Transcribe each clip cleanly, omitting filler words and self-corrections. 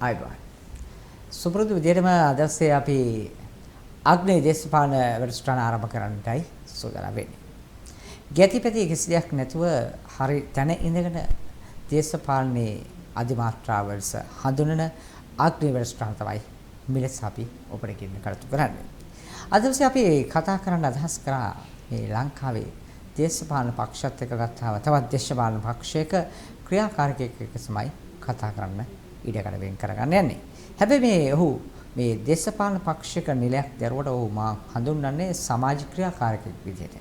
ආයිබෝන්. සුපුරුදු විදිහටම අදස්සේ අපි අග්නේ දේශපාලන වැඩසටහන ආරම්භ කරන්නටයි සූදානම් වෙන්නේ. ගැතිපැති කිසි දෙයක් නැතුව හරි තැන ඉඳගෙන දේශපාලනයේ අධිමාත්‍රාවලස හඳුනන අග්නේ වැඩසටහන තමයි මෙලෙස අපි ඔබට කියන්න කටයුතු කරන්නේ. අදස්සේ අපි කතා කරන්න අදහස් කරා මේ ලංකාවේ දේශපාලන පක්ෂත් එක්ක ගත්තාම තවත් දේශපාලන පක්ෂයක ක්‍රියාකාරකයෙක් එක්ක තමයි කතා කරන්න ඉඩකඩ වෙන් කරගන්න යන්නේ. හැබැයි මේ දේශපාලන පක්ෂයක නිලයක් දරුවට ඔහු මා හඳුන්වන්නේ සමාජ ක්‍රියාකාරකයෙක් විදිහට.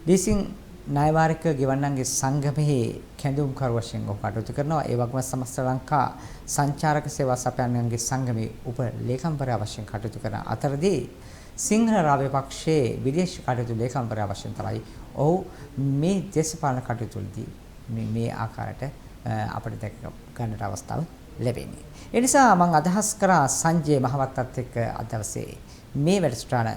දීසින් නායවාරික ගෙවන්නන්ගේ සංගමෙහි කැඳවුම්කරු වශයෙන් ඔහු කටයුතු කරනවා. ඒ වගේම සමස්ත ලංකා සංචාරක සේවා සපයන්නන්ගේ සංගමේ උප ලේකම්වරයා වශයෙන් කටයුතු කරන අතරදී සිංහල රාජ්‍ය පක්ෂයේ විදේශ කටයුතු ලේකම්වරයා වශයෙන් තමයි ඔහු මේ දේශපාලන කටයුතුවලදී මේ ආකාරයට අපිට දැක ගන්නට අවස්ථාව ලැබෙන්නේ. ඒ නිසා මම අදහස් කරා සංජය මහවත්තත් එක්ක අද දවසේ මේ වැඩසටහන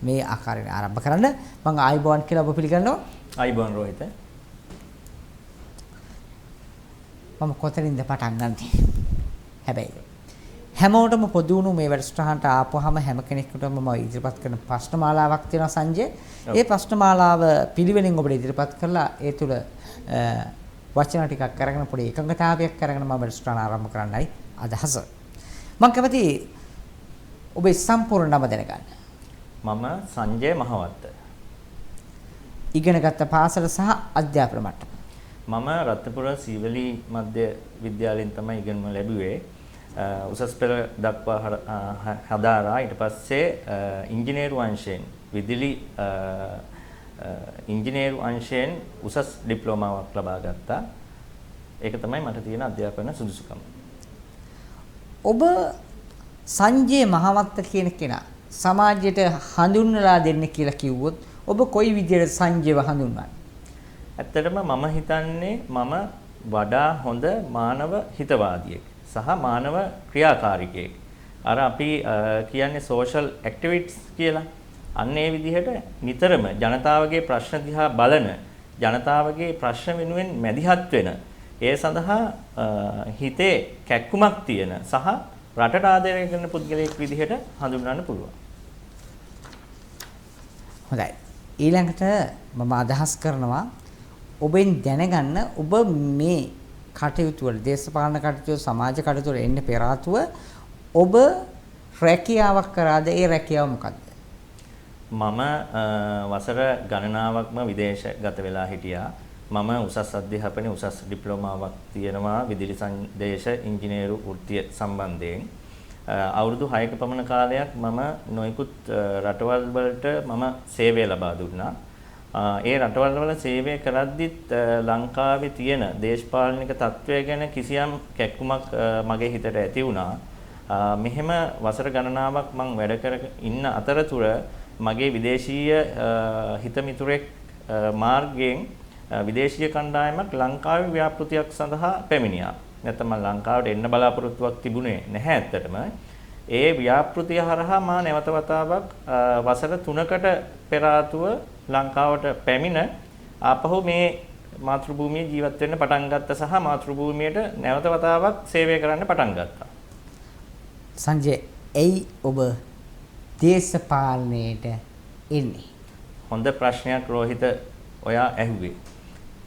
මේ ආකාරයෙන් ආරම්භ කරන්න. මම ආයිබෝන් කියලා ඔබ පිළිගන්නවා. ආයිබෝන් රෝහිත. මම කොතනින්ද පටන් ගන්නේ? හැබැයි හැමෝටම පොදු වුණු මේ වැඩසටහනට ආපුවාම හැම කෙනෙකුටම මම ඉදිරිපත් කරන ප්‍රශ්න මාලාවක් තියෙනවා සංජය. ඒ ප්‍රශ්න මාලාව පිළිවෙලින් ඔබට ඉදිරිපත් කරලා ඒ තුල වචන ටිකක් අරගෙන පොඩි එකඟතාවයක් අරගෙන මම වැඩසටහන ආරම්භ කරන්නයි අදහස. මම කැමති ඔබේ සම්පූර්ණ නම දැනගන්න. මම සංජය මහවත්ත. ඉගෙනගත්ත පාසල සහ අධ්‍යාපන මට්ටම. මම රත්නපුර සීවලී මධ්‍ය විද්‍යාලයෙන් තමයි ඉගෙනුම ලැබුවේ. උසස් පෙළ දක්වා හදාරා ඊට පස්සේ ඉංජිනේරු අංශයෙන් විදුලි ඉංජිනේරු අංශයෙන් උසස් ඩිප්ලෝමාවක් ලබා ගත්තා. ඒක තමයි මට තියෙන අධ්‍යාපන සුදුසුකම. ඔබ සංජය මහවත්ත කියන කෙනා සමාජයට හඳුන්වලා දෙන්න කියලා කිව්වොත් ඔබ කොයි විදිහට සංජයව හඳුන්වන්නේ? ඇත්තටම මම හිතන්නේ මම වඩා හොඳ මානව හිතවාදියෙක් සහ මානව ක්‍රියාකාරිකයෙක්. අර අපි කියන්නේ සෝෂල් ඇක්ටිවිස්ට්ස් කියලා. අන්න ඒ විදිහට නිතරම ජනතාවගේ ප්‍රශ්න දිහා බලන, ජනතාවගේ ප්‍රශ්න වෙනුවෙන් මැදිහත් වෙන, ඒ සඳහා හිතේ කැක්කුමක් තියෙන සහ රටට ආදරය කරන පුද්ගලයෙක් විදිහට හඳුන්වන්න පුළුවන්. හොඳයි. ඊළඟට මම අදහස් කරනවා ඔබෙන් දැනගන්න ඔබ මේ කටයුතු වල දේශපාලන කටයුතු සමාජ කටයුතු වල එන්න පෙර ආතුව ඔබ රැකියාවක් කරාද? ඒ රැකියාව මොකක්ද? මම වසර ගණනාවක්ම විදේශගත වෙලා හිටියා. මම උසස් අධ්‍යාපනයේ උසස් ඩිප්ලෝමාවක් තියෙනවා විදුලි සංදේශ ඉංජිනේරු වෘත්තිය සම්බන්ධයෙන්. අවුරුදු 6ක පමණ කාලයක් මම නොයෙකුත් රටවල් වලට මම සේවය ලබා දුන්නා. ඒ රටවල් වල සේවය කරද්දිත් ලංකාවේ තියෙන දේශපාලනික තත්ත්වය ගැන කිසියම් කැක්කුමක් මගේ හිතට ඇති වුණා. මෙහෙම වසර ගණනාවක් මම වැඩ කර ඉන්න අතරතුර මගේ විදේශීය හිතමිතුරෙක් මාර්ගයෙන් විදේශීය කණ්ඩායමක් ලංකාවේ ව්‍යාපෘතියක් සඳහා පැමිණියා. නැත්නම් මම ලංකාවට එන්න බලාපොරොත්තුවක් තිබුණේ නැහැ ඇත්තටම. ඒ ව්‍යාපෘතිය හරහා මා නැවත වතාවක් වසර 3කට පෙර ආතුව ලංකාවට පැමිණ ආපහු මේ මාතෘභූමියේ ජීවත් වෙන්න පටන් ගත්ත සහ මාතෘභූමියට නැවත වතාවක් සේවය කරන්න පටන් ගත්තා. සංජය, එයි ඔබ දේශපාලනයට එන්නේ? හොඳ ප්‍රශ්නයක් රෝහිත ඔයා ඇහුවේ.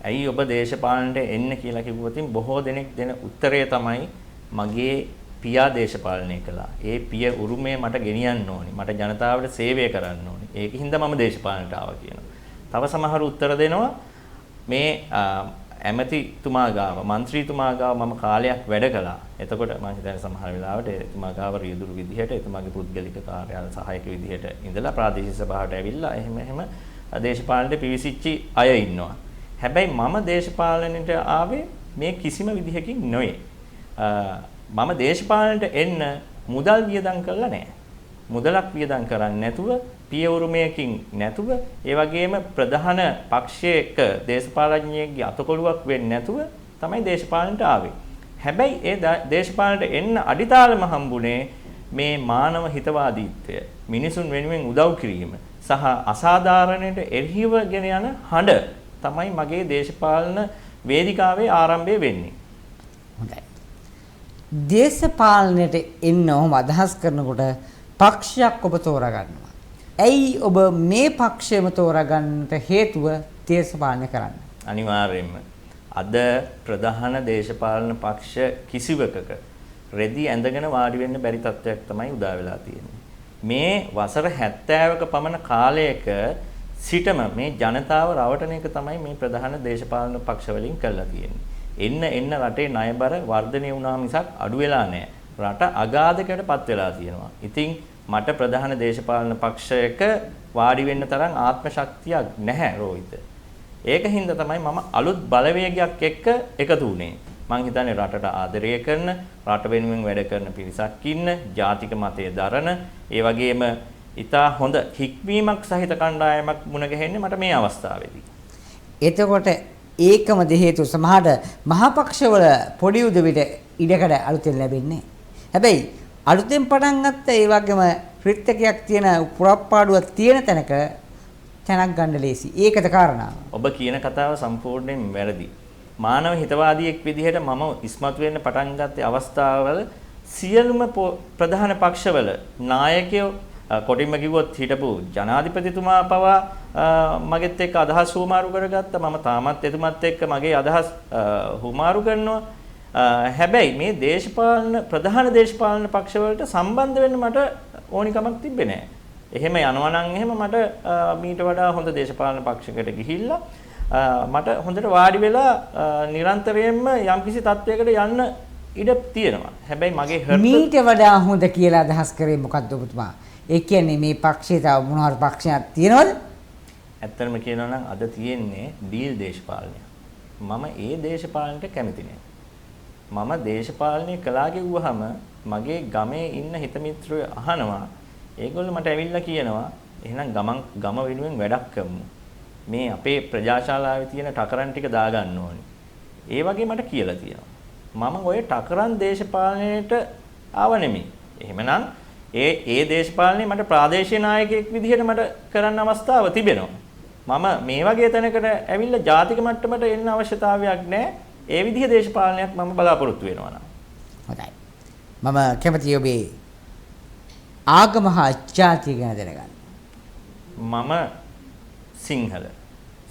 ඇයි ඔබ දේශපාලනයට එන්න කියලා කිව්වොත් බොහෝ දෙනෙක් දෙන උත්තරය තමයි මගේ පියා දේශපාලනය කළා. ඒ පිය උරුමය මට ගෙනියන්න ඕනි. මට ජනතාවට සේවය කරන්න ඕනි. ඒකින්ද මම දේශපාලනයට ආවා කියනවා. තව සමහර උත්තර දෙනවා මේ ඇමතිතුමා ගාව, മന്ത്രിතුමා ගාව මම කාලයක් වැඩ කළා. එතකොට මම හිතන්නේ සමහර වෙලාවට එතුමා ගාව රියදුරු විදිහට, එතුමාගේ පුද්ගලික කාර්යාල සහායක විදිහට ඉඳලා ප්‍රාදේශීය සභාවට ඇවිල්ලා එහෙම දේශපාලනයට පිවිසිච්ච අය ඉන්නවා. හැබැයි මම දේශපාලනයට ආවේ මේ කිසිම විදිහකින් නෙවෙයි. මම දේශපාලනයට එන්න මුදල් වියදම් කළා නෑ. මුදලක් වියදම් කරන්නේ නැතුව, පිය උරුමයකින් නැතුව, ඒ වගේම ප්‍රධාන පක්ෂයක දේශපාලඥයෙක්ගේ අතකොළුවක් වෙන්නේ නැතුව තමයි දේශපාලනයට ආවේ. හැබැයි ඒ දේශපාලනයට එන්න අඩිතාලම හම්බුනේ මේ මානව හිතවාදීත්වය, මිනිසුන් වෙනුවෙන් උදව් කිරීම සහ අසාධාරණයට එරෙහිව ගෙන යන හඬ තමයි මගේ දේශපාලන වේදිකාවේ ආරම්භය වෙන්නේ. හොඳයි. දේශපාලනයට එන්න ඔහොම අදහස් කරනකොට පක්ෂයක් ඔබ තෝරා ගන්නවා. ඇයි ඔබ මේ පක්ෂයම තෝරා ගන්නට හේතුව දේශපාලනය කරන්න? අනිවාර්යයෙන්ම අද ප්‍රධාන දේශපාලන පක්ෂ කිසිවකක රෙදි ඇඳගෙන වාඩි වෙන්න බැරි තත්ත්වයක් තමයි උදා වෙලා තියෙන්නේ. මේ වසර 70ක පමණ කාලයක සිටම මේ ජනතාව රවටන එක තමයි මේ ප්‍රධාන දේශපාලන පක්ෂ වලින් කරලා තියෙන්නේ. එන්න රටේ ණයබර වර්ධනය වුණා මිසක් අඩු වෙලා නැහැ. රට අගාධකයටපත් වෙලා තියෙනවා. ඉතින් මට ප්‍රධාන දේශපාලන පක්ෂයක වාඩි වෙන්න තරම් ආත්ම ශක්තියක් නැහැ රෝහිත. ඒකින්ද තමයි මම අලුත් බලවේගයක් එක්ක එකතු වුණේ. මං හිතන්නේ රටට ආදරය කරන, රට වෙනුවෙන් වැඩ කරන පිරිසක් ඉන්න, ජාතික මතය දරන, ඒ වගේම ඉතා හොඳ හික්මීමක් සහිත කණ්ඩායමක් මුණ ගැහෙන්නේ මට මේ අවස්ථාවේදී. එතකොට ඒකම හේතුව සමහරට මහපක්ෂවල පොඩි උදවිට ඉඩකඩ අලුතෙන් ලැබෙන්නේ. හැබැයි අලුතෙන් පටන් ගත්ත ඒ වගේම රික්තකයක් තියෙන පුරප්පාඩුවක් තියෙන තැනක තැනක් ගන්න ලේසි. ඒකද කාරණාව. ඔබ කියන කතාව සම්පූර්ණයෙන් වැරදි. මානව හිතවාදියෙක් විදිහට මම ඉස්මතු වෙන්න පටන් ගත්ත අවස්ථාවවල සියලුම ප්‍රධාන පක්ෂවල නායකයෝ කොටින්ම කිව්වොත් හිටපු ජනාධිපතිතුමා පවා මගෙත් එක්ක අදහස් හුමාරු කරගත්තා. මම තාමත් එතුමත් එක්ක මගේ අදහස් හුමාරු කරනවා. හැබැයි මේ ප්‍රධාන දේශපාලන පක්ෂවලට සම්බන්ධ වෙන්න මට ඕනිකමක් තිබ්බේ නැහැ. එහෙම යනවා නම් එහෙම මට මීට වඩා හොඳ දේශපාලන පක්ෂයකට ගිහිල්ලා මට හොඳට වාඩි වෙලා නිරන්තරයෙන්ම යම්කිසි තත්වයකට යන්න ඉඩ තියෙනවා. හැබැයි මගේ මීට වඩා හොඳ කියලා අදහස් කරේ මොකද්ද ඔබතුමා? ඒ කියන්නේ මේ පක්ෂේ තව මොනවාර පක්ෂයක් තියෙනවද? ඇත්තටම කියනවා නම් අද තියෙන්නේ ඩීල් දේශපාලනය. මම ඒ දේශපාලනයට කැමති නෑ. මම දේශපාලනය කළා කිව්වහම මගේ ගමේ ඉන්න හිත මිත්‍රයෝ අහනවා. ඒගොල්ලෝ මට ඇවිල්ලා කියනවා එහෙනම් ගම වෙනුවෙන් වැඩක් කරමු. මේ අපේ ප්‍රජාශාලාවේ තියෙන ටකරන් ටික දාගන්න ඕනේ. ඒ වගේ මට කියලා තියෙනවා. මම ඔය ටකරන් දේශපාලනයට ආව නෙමෙයි. එහෙමනම් ඒ දේශපාලනේ මට ප්‍රාදේශීය නායකයෙක් විදිහට මට කරන්න අවස්ථාව තිබෙනවා. මම මේ වගේ තැනකට ඇවිල්ලා ජාතික මට්ටමට එන්න අවශ්‍යතාවයක් නැහැ. ඒ විදිහ දේශපාලනයක් මම බලාපොරොත්තු වෙනවා නම්. හොඳයි. මම කැමතියි ඔබේ ආගම හා ජාතිය ගැන දැනගන්න. මම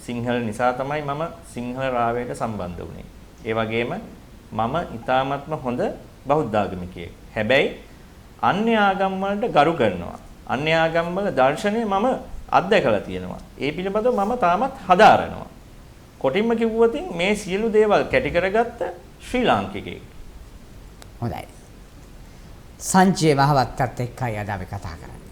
සිංහල නිසා තමයි මම සිංහල රාවයට සම්බන්ධ වුණේ. ඒ වගේම මම ඊ타මත්ම හොඳ බෞද්ධ ආගමිකයෙක්. හැබැයි අන්‍ය ආගම් වලට ගරු කරනවා. අන්‍ය ආගම් වල දර්ශනය මම අත්දැකලා තියෙනවා. ඒ පිළිබඳව මම තාමත් හදාරනවා. කොටින්ම කිව්වොත් මේ සියලු දේවල් කැටි කරගත්ත ශ්‍රී ලාංකිකයෙක්. හොඳයි. සංජය මහවත්තත් එක්කයි අද අපි කතා කරන්නේ.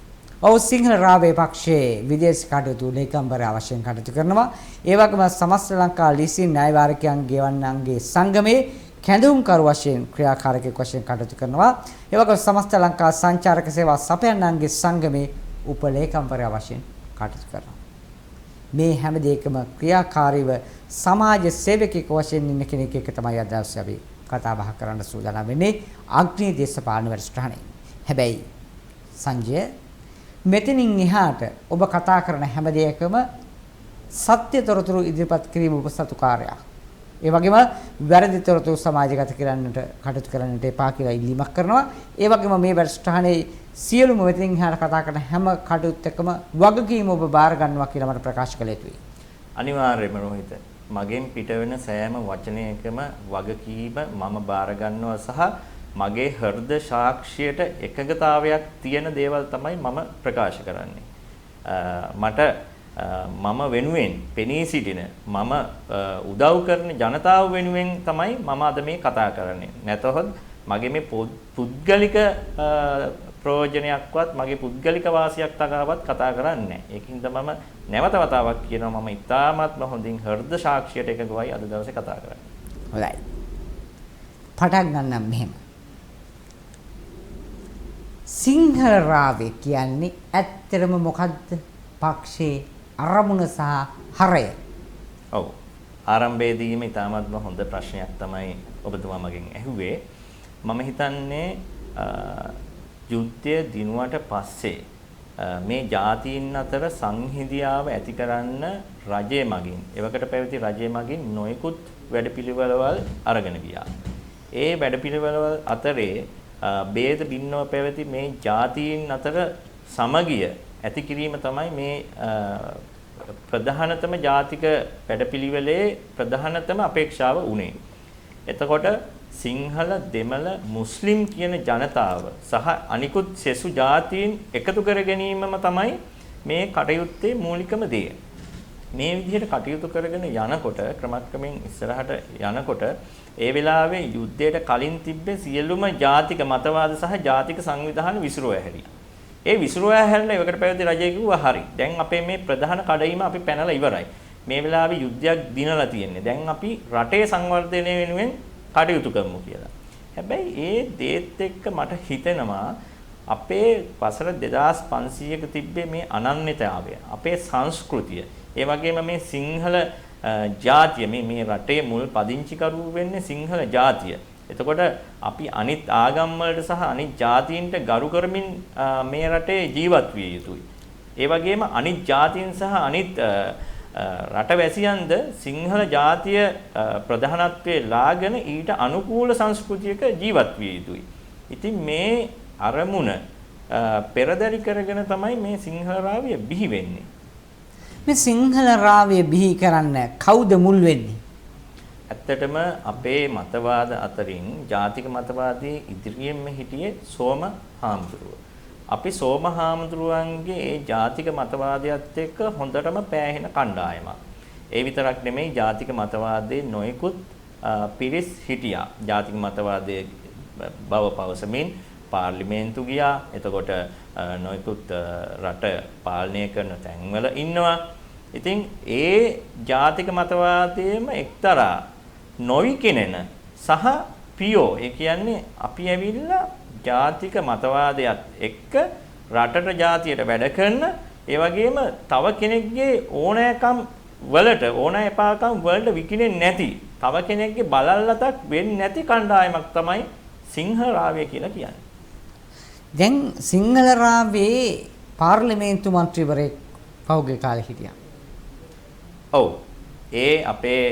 ඔව් සිංහල රාවය පක්ෂයේ විදේශ කටයුතු ලේකම්වරයා වශයෙන් කටයුතු කරනවා. ඒ වගේම සමස්ත ලංකා ලීසින් ණයවාරකයන් ගෙවන්නන්ගේ සංගමයේ කැඳවුම්කරු වශයෙන් ක්‍රියාකාරකෙක් වශයෙන් කටයුතු කරනවා. ඒ වගේම සමස්ත ලංකා සංචාරක සේවා සපයන්නන්ගේ සංගමයේ උපලේකම්වරයා වශයෙන් කටයුතු කරනවා. මේ හැම දෙයකම ක්‍රියාකාරීව සමාජ සේවකයෙක් වශයෙන් ඉන්න කෙනෙක් එක්ක තමයි අද අපි කතා බහ කරන්න සූදානම් වෙන්නේ අග්නි දේශපාලන වැඩසටහනේ. හැබැයි සංජය මෙතනින් එහාට ඔබ කතා කරන හැම දෙයකම සත්‍ය තොරතුරු ඉදිරිපත් කිරීම ඔබ සතු කාර්යයක්. ඒ වගේම වැරදි තොරතුරු සමාජගත කරන්නට කටයුතු කරන්නට එපා කියලා ඉල්ලීමක් කරනවා. ඒ වගේම මේ වැඩසටහනේ සියලුම මෙතනින් එහාට කතා කරන හැම කටයුත්තකම වගකීම ඔබ බාර ගන්නවා කියලා මට ප්‍රකාශ කළ යුතුයි. අනිවාර්යයෙන්ම රෝහිත. මගෙන් පිට වෙන සෑම වචනයකම වගකීම මම බාර ගන්නවා සහ මගේ හෘද සාක්ෂියට එකඟතාවයක් තියෙන දේවල් තමයි මම ප්‍රකාශ කරන්නේ. මම වෙනුවෙන් පෙනී සිටින මම උදව් කරන ජනතාව වෙනුවෙන් තමයි මම අද මේ කතා කරන්නේ. නැතහොත් මගේ මේ පුද්ගලික ප්‍රයෝජනයක්වත් මගේ පුද්ගලික වාසියක් තකාවත් කතා කරන්නේ නැහැ. ඒකින්ද මම නැවත වතාවක් කියනවා මම ඉතාමත්ම හොඳින් හෘද සාක්ෂියට එකඟවයි අද දවසේ කතා කරන්නේ. හොඳයි. පටන් ගන්නම් මෙහෙම. සිංහල රාවය කියන්නේ ඇත්තටම මොකද්ද? පක්ෂේ අරමුණ සහ හරය. ඔව්. ආරම්භයේදීම ඉතාමත්ම හොඳ ප්‍රශ්නයක් තමයි ඔබතුමා මගෙන් ඇහුවේ. මම හිතන්නේ යුද්ධය දිනුවට පස්සේ මේ ජාතීන් අතර සංහිඳියාව ඇති කරන්න රජය මගින් එවකට පැවති රජය මගින් නොයෙකුත් වැඩපිළිවෙළවල් අරගෙන ගියා. ඒ වැඩපිළිවෙළ අතරේ ભેද බින්නව පැවති මේ ජාතීන් අතර සමගිය ඇති කිරීම තමයි මේ ප්‍රධානතම ජාතික වැඩපිළිවෙලේ ප්‍රධානතම අපේක්ෂාව උනේ. එතකොට සිංහල, දෙමළ, මුස්ලිම් කියන ජනතාව සහ අනිකුත් සෙසු ජාතීන් එකතු කර ගැනීමම තමයි මේ කටයුත්තේ මූලිකම දේ. මේ විදිහට කටයුතු කරගෙන යනකොට ක්‍රමක්‍රමයෙන් ඉස්සරහට යනකොට ඒ වෙලාවේ යුද්ධයට කලින් තිබ්බේ සියලුම ජාතික මතවාද සහ ජාතික සංවිධාන විසිරුවා හැරියා. ඒ විසිරුවා හැරලා එවකට පැවති රජය කිව්වා හරි. දැන් අපේ මේ ප්‍රධාන කඩයිම අපි පැනලා ඉවරයි. මේ වෙලාවේ යුද්ධයක් දිනලා තියෙන්නේ. දැන් අපි රටේ සංවර්ධනය වෙනුවෙන් කටයුතු කරමු කියලා. හැබැයි ඒ දේත් එක්ක මට හිතෙනවා අපේ වසර 2500ක තිබ්බේ මේ අනන්‍යතාවය, අපේ සංස්කෘතිය, ඒ වගේම මේ සිංහල ජාතිය, මේ රටේ මුල් පදිංචිකරු වෙන්නේ සිංහල ජාතිය. එතකොට අපි අනිත් ආගම් වලට සහ අනිත් ජාතීන්ට ගරු කරමින් මේ රටේ ජීවත් විය යුතුයි. ඒ වගේම අනිත් ජාතීන් සහ අනිත් රටවැසියන්ද සිංහල ජාතිය ප්‍රධානත්වයේ ලාගෙන ඊට අනුකූල සංස්කෘතියක ජීවත් විය යුතුයි. ඉතින් මේ අරමුණ පෙරදරි කරගෙන තමයි මේ සිංහල රාවය බිහි වෙන්නේ. මේ සිංහල රාවය බිහි කරන්න කවුද මුල් වෙන්නේ? ඇත්තටම අපේ මතවාද අතරින් ජාතික මතවාදයේ ඉදිරියෙන්ම හිටියේ සෝම හාමුදුරුවෝ. අපි සෝම හාමුදුරුවන්ගේ ඒ ජාතික මතවාදයත් එක්ක හොඳටම පෑහෙන කණ්ඩායමක්. ඒ විතරක් නෙමෙයි ජාතික මතවාදයේ නොයෙකුත් පිරිස් හිටියා. ජාතික මතවාදයේ බව පවසමින් පාර්ලිමේන්තු ගියා. එතකොට නොයෙකුත් රට පාලනය කරන තැන්වල ඉන්නවා. ඉතින් ඒ ජාතික මතවාදයේම එක්තරා නොවිකිනෙන සහ පියෝ, ඒ කියන්නේ අපි ඇවිල්ලා ජාතික මතවාදයත් එක්ක රටට ජාතියට වැඩ කරන, ඒ වගේම තව කෙනෙක්ගේ ඕනෑකම් වලට ඕනෑ එපාකම් වලට විකිනෙන්නේ නැති, තව කෙනෙක්ගේ බලල්ලතක් වෙන්නේ නැති කණ්ඩායමක් තමයි සිංහල රාවය කියලා කියන්නේ. දැන් සිංහල රාවයේ පාර්ලිමේන්තු මන්ත්‍රීවරයෙක් පහුගිය කාලේ හිටියා. ඔව්. ඒ අපේ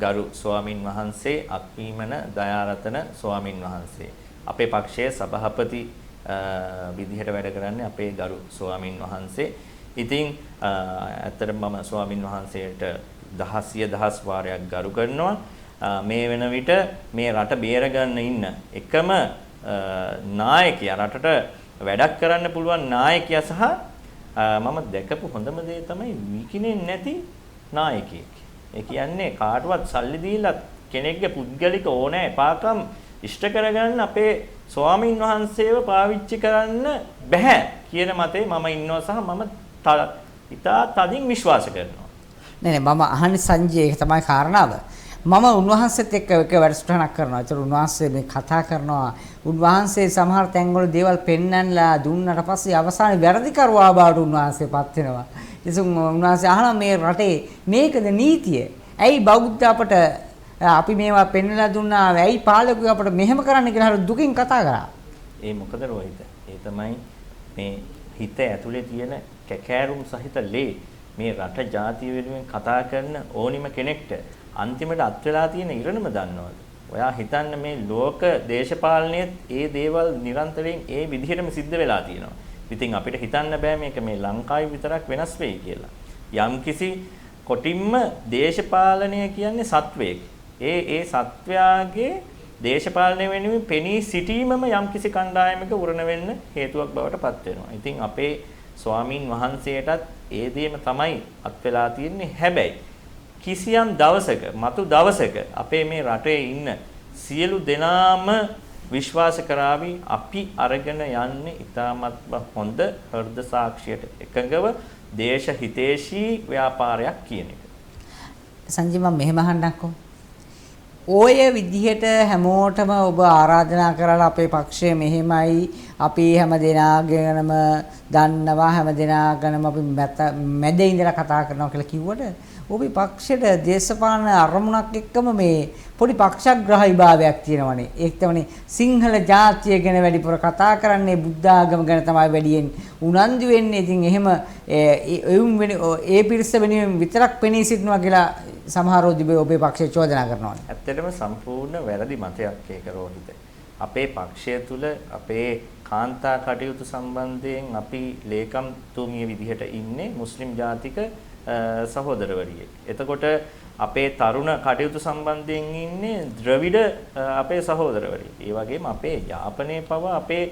ගරු ස්වාමින් වහන්සේ අක්මීමන දයාරතන ස්වාමින් වහන්සේ. අපේ පක්ෂයේ සභාපති විදිහට වැඩ කරන්නේ අපේ ගරු ස්වාමින් වහන්සේ. ඉතින් ඇත්තටම මම ස්වාමින් වහන්සේට දහස් වාරයක් ගරු කරනවා. මේ වෙන විට මේ රට බේරගන්න ඉන්න එකම නායකයා, රටට වැඩක් කරන්න පුළුවන් නායකයා සහ මම දැකපු හොඳම දේ තමයි විකිනෙන්නේ නැති නායකයෙක්. ඒ කියන්නේ කාටවත් සල්ලි දීලා කෙනෙක්ගේ පුද්ගලික ඕනෑ එපාකම් ඉෂ්ට කරගන්න අපේ ස්වාමින් වහන්සේව පාවිච්චි කරන්න බෑ කියන මතේ මම ඉන්නවා සහ මම ඉතා තදින් විශ්වාස කරනවා. නෑ මම අහන්නේ සංජය, ඒක තමයි කාරණාව. මම උන්වහන්සේත් එක්ක එක වැඩසටහනක් කරනවා. ඒතර උන්වහන්සේ මේ කතා කරනවා. උන්වහන්සේ සමහර තැන්වල දේවල් පෙන්වන්නලා දුන්නට පස්සේ අවසානයේ වැරදිකරුවා බවට උන්වහන්සේපත් වෙනවා. ඉතින් උන්වහන්සේ අහනවා මේ රටේ මේකද නීතිය? ඇයි බෞද්ධ අපට අපි මේවා පෙන්වලා දුන්නා? ඇයි පාලකයෝ අපට මෙහෙම කරන්න කියලා හරි දුකින් කතා කරා. ඒ මොකද රෝහිත? ඒ තමයි මේ හිත ඇතුලේ තියෙන කැකෑරුම් සහිත ලේ මේ රට ජාතිය වෙනුවෙන් කතා කරන ඕනිම කෙනෙක්ට අන්තිමට අත් වෙලා තියෙන ඉරණම දන්නවද? ඔයා හිතන්න මේ ලෝක දේශපාලනයේත් ඒ දේවල් නිරන්තරයෙන් ඒ විදිහටම සිද්ධ වෙලා තියෙනවා. ඉතින් අපිට හිතන්න බෑ මේක මේ ලංකාවේ විතරක් වෙනස් වෙයි කියලා. යම්කිසි කොටින්ම දේශපාලනය කියන්නේ සත්වයක්. ඒ සත්වයාගේ දේශපාලනය වෙනුවෙන් පෙනී සිටීමම යම්කිසි කණ්ඩායමක උරණ වෙන්න හේතුවක් බවට පත් වෙනවා. ඉතින් අපේ ස්වාමින් වහන්සේටත් ඒ දේම තමයි අත් වෙලා තියෙන්නේ. හැබැයි කිසියම් දවසක, මතු දවසක අපේ මේ රටේ ඉන්න සියලු දෙනාම විශ්වාස කරાવી අපි අරගෙන යන්නේ ඊටමත්ම හොඳ හෘද සාක්ෂියට එකඟව දේශ හිතේශී ව්‍යාපාරයක් කියන එක. සංජය මම මෙහෙම අහන්නම්කෝ. ඔය විදිහට හැමෝටම ඔබ ආරාධනා කරලා අපේ පක්ෂය මෙහෙමයි, අපි හැම දෙනාගෙනම දන්නවා, හැම දෙනාගෙනම අපි මැද ඉඳලා කතා කරනවා කියලා කිව්වට ඔබේ පක්ෂයට දේශපාලන අරමුණක් එක්කම මේ පොඩි පක්ෂග්‍රාහී භාවයක් තියෙනවනේ. ඒක තමයි සිංහල ජාතිය ගැන වැඩිපුර කතා කරන්නේ, බුද්ධ ආගම ගැන තමයි වැඩියෙන් උනන්දු වෙන්නේ. ඉතින් එහෙම ඒ පිරිස වෙනුවෙන් විතරක් පෙනී සිටිනවා කියලා සමහර ඔබේ පක්ෂය චෝදනා කරනවා. ඇත්තටම සම්පූර්ණ වැරදි මතයක් ඒක රෝහිත. අපේ පක්ෂය තුල අපේ කාන්තා කටයුතු සම්බන්ධයෙන් අපි ලේකම්තුමිය විදිහට ඉන්නේ මුස්ලිම් ජාතික සහෝදරවරියෙක්. එතකොට අපේ තරුණ කටයුතු සම්බන්ධයෙන් ඉන්නේ ද්‍රවිඩ අපේ සහෝදරවරියෙක්. ඒ වගේම අපේ යාපනයේ පව අපේ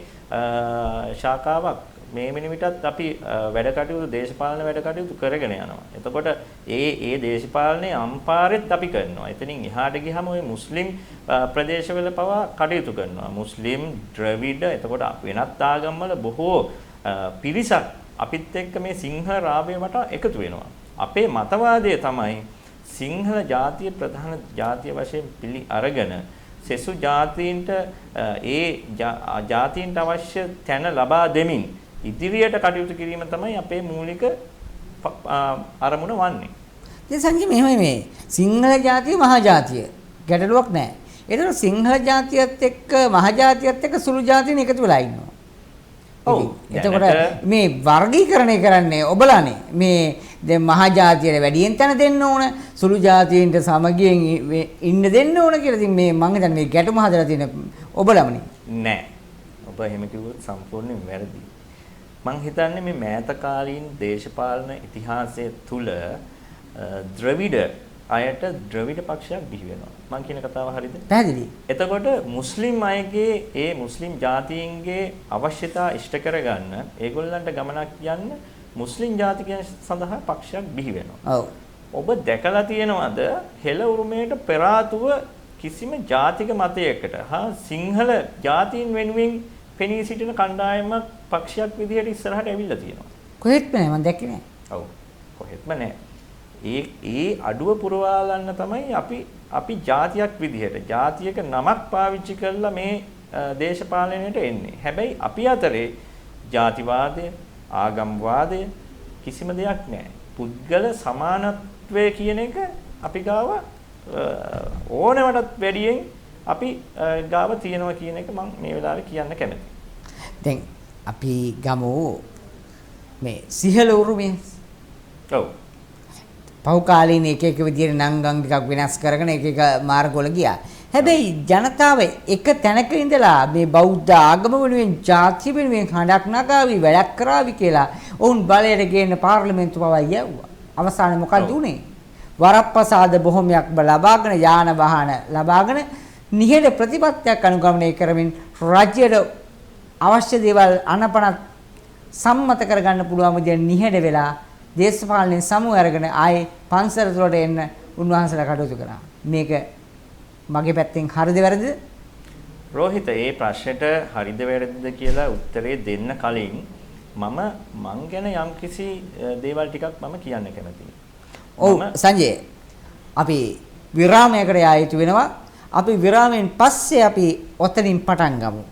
ශාඛාවක් මේ මිනිමිටත් අපි වැඩ කටයුතු දේශපාලන වැඩ කටයුතු කරගෙන යනවා. එතකොට ඒ දේශපාලනයේ අම්පාරෙත් අපි කරනවා. එතනින් එහාට ගියහම ওই මුස්ලිම් ප්‍රදේශවල පවා කටයුතු කරනවා. මුස්ලිම් ද්‍රවිඩ එතකොට වෙනත් ආගම්වල බොහෝ පිරිසක් අපිත් එක්ක මේ සිංහල රාවය වටා එකතු වෙනවා. අපේ මතවාදය තමයි සිංහල ජාතිය ප්‍රධාන ජාතිය වශයෙන් පිළි අරගෙන සෙසු ජාතීන්ට ඒ ජාතීන්ට අවශ්‍ය තැන ලබා දෙමින් ඉදිරියට කටයුතු කිරීම තමයි අපේ මූලික අරමුණ වන්නේ. ඉතින් සංජය මෙහෙමයි මේ සිංහල ජාතිය මහා ජාතිය ගැටලුවක් නැහැ. ඒතර සිංහල ජාතියත් එක්ක මහා ජාතියත් එක්ක සුළු ජාතීන් එකතු වෙලා ඉන්නවා. ඔව්. එතකොට මේ වර්ගීකරණය කරන්නේ ඔබලානේ. මේ දැන් මහා ජාතියට වැඩියෙන් තැන දෙන්න ඕන, සුළු ජාතීන්ට සමගියෙන් ඉන්න දෙන්න ඕන කියලා. ඉතින් මේ මම හිතන්නේ මේ ගැටුම හදලා තියෙන ඔබලමනේ. නෑ. ඔබ එහෙම කිව්වොත් සම්පූර්ණයෙන් වැරදි. මං හිතන්නේ මේ මෑත කාලීන දේශපාලන ඉතිහාසය තුල ද්‍රවිඩ අයට ද්‍රවිඩ පක්ෂයක් බිහි වෙනවා. මං කියන කතාව හරියද? පැහැදිලි. එතකොට මුස්ලිම් අයගේ ඒ මුස්ලිම් ජාතීන්ගේ අවශ්‍යතා ඉෂ්ට කරගන්න ඒගොල්ලන්ට ගමනක් යන්න මුස්ලිම් ජාතිකයන් සඳහා පක්ෂයක් බිහි වෙනවා. ඔව්. ඔබ දැකලා තියෙනවද හෙළ උරුමයට පෙර ආතුව කිසිම ජාතික මතයකට හා සිංහල ජාතීන් වෙනුවෙන් පෙනී සිටින කණ්ඩායමක් පක්ෂයක් විදිහට ඉස්සරහට ඇවිල්ලා තියෙනවා. කොහෙත්ම නෑ මම දැක්කේ නෑ. ඔව්. කොහෙත්ම නෑ. ඒ අඩුව පුරවාලන්න තමයි අපි ජාතියක් විදිහට ජාතියක නමක් පාවිච්චි කරලා මේ දේශපාලනයට එන්නේ. හැබැයි අපි අතරේ ජාතිවාදය, ආගම්වාදය කිසිම දෙයක් නැහැ. පුද්ගල සමානත්වය කියන එක අපි ගාව ඕනෑමටත් වැඩියෙන් අපි ගාව තියෙනවා කියන එක මම මේ වෙලාවේ කියන්න කැමතියි. දැන් අපි ගමු මේ සිහල උරුමය. ඔව්. පහු කාලීන එක විදිහට නංගම් ටිකක් වෙනස් කරගෙන එක මාර්ගවල ගියා. හැබැයි ජනතාව එක තැනක ඉඳලා මේ බෞද්ධ ආගම වෙනුවෙන් ජාතිය වෙනුවෙන් හඬක් නගාවි වැඩක් කරાવી කියලා ඔවුන් බලයට ගේන පාර්ලිමේන්තු පවා යවුවා. අවසානයේ මොකද උනේ? වරප්‍රසාද බොහොමයක් ලබාගෙන යාන වාහන ලබාගෙන නිහඬ ප්‍රතිපත්තියක් අනුගමනය කරමින් රාජ්‍යයට අවශ්‍ය දේවල් අනපනත් සම්මත කරගන්න පුළුවන් විදිහට නිහඬ වෙලා දේශපාලනයේ සමු අරගෙන ආයේ පන්සල තුලට එන්න උන්වහන්සේලා කටයුතු කරා. මේක මගේ පැත්තෙන් හරිද වැරදිද? රෝහිත මේ ප්‍රශ්නෙට හරිද වැරදිද කියලා උත්තරේ දෙන්න කලින් මං ගැන යම්කිසි දේවල් ටිකක් මම කියන්න කැමතියි. ඔව් සංජය අපි විරාමයකට යා යුතු වෙනවා. අපි විරාමයෙන් පස්සේ අපි ඔතනින් පටන් ගමු.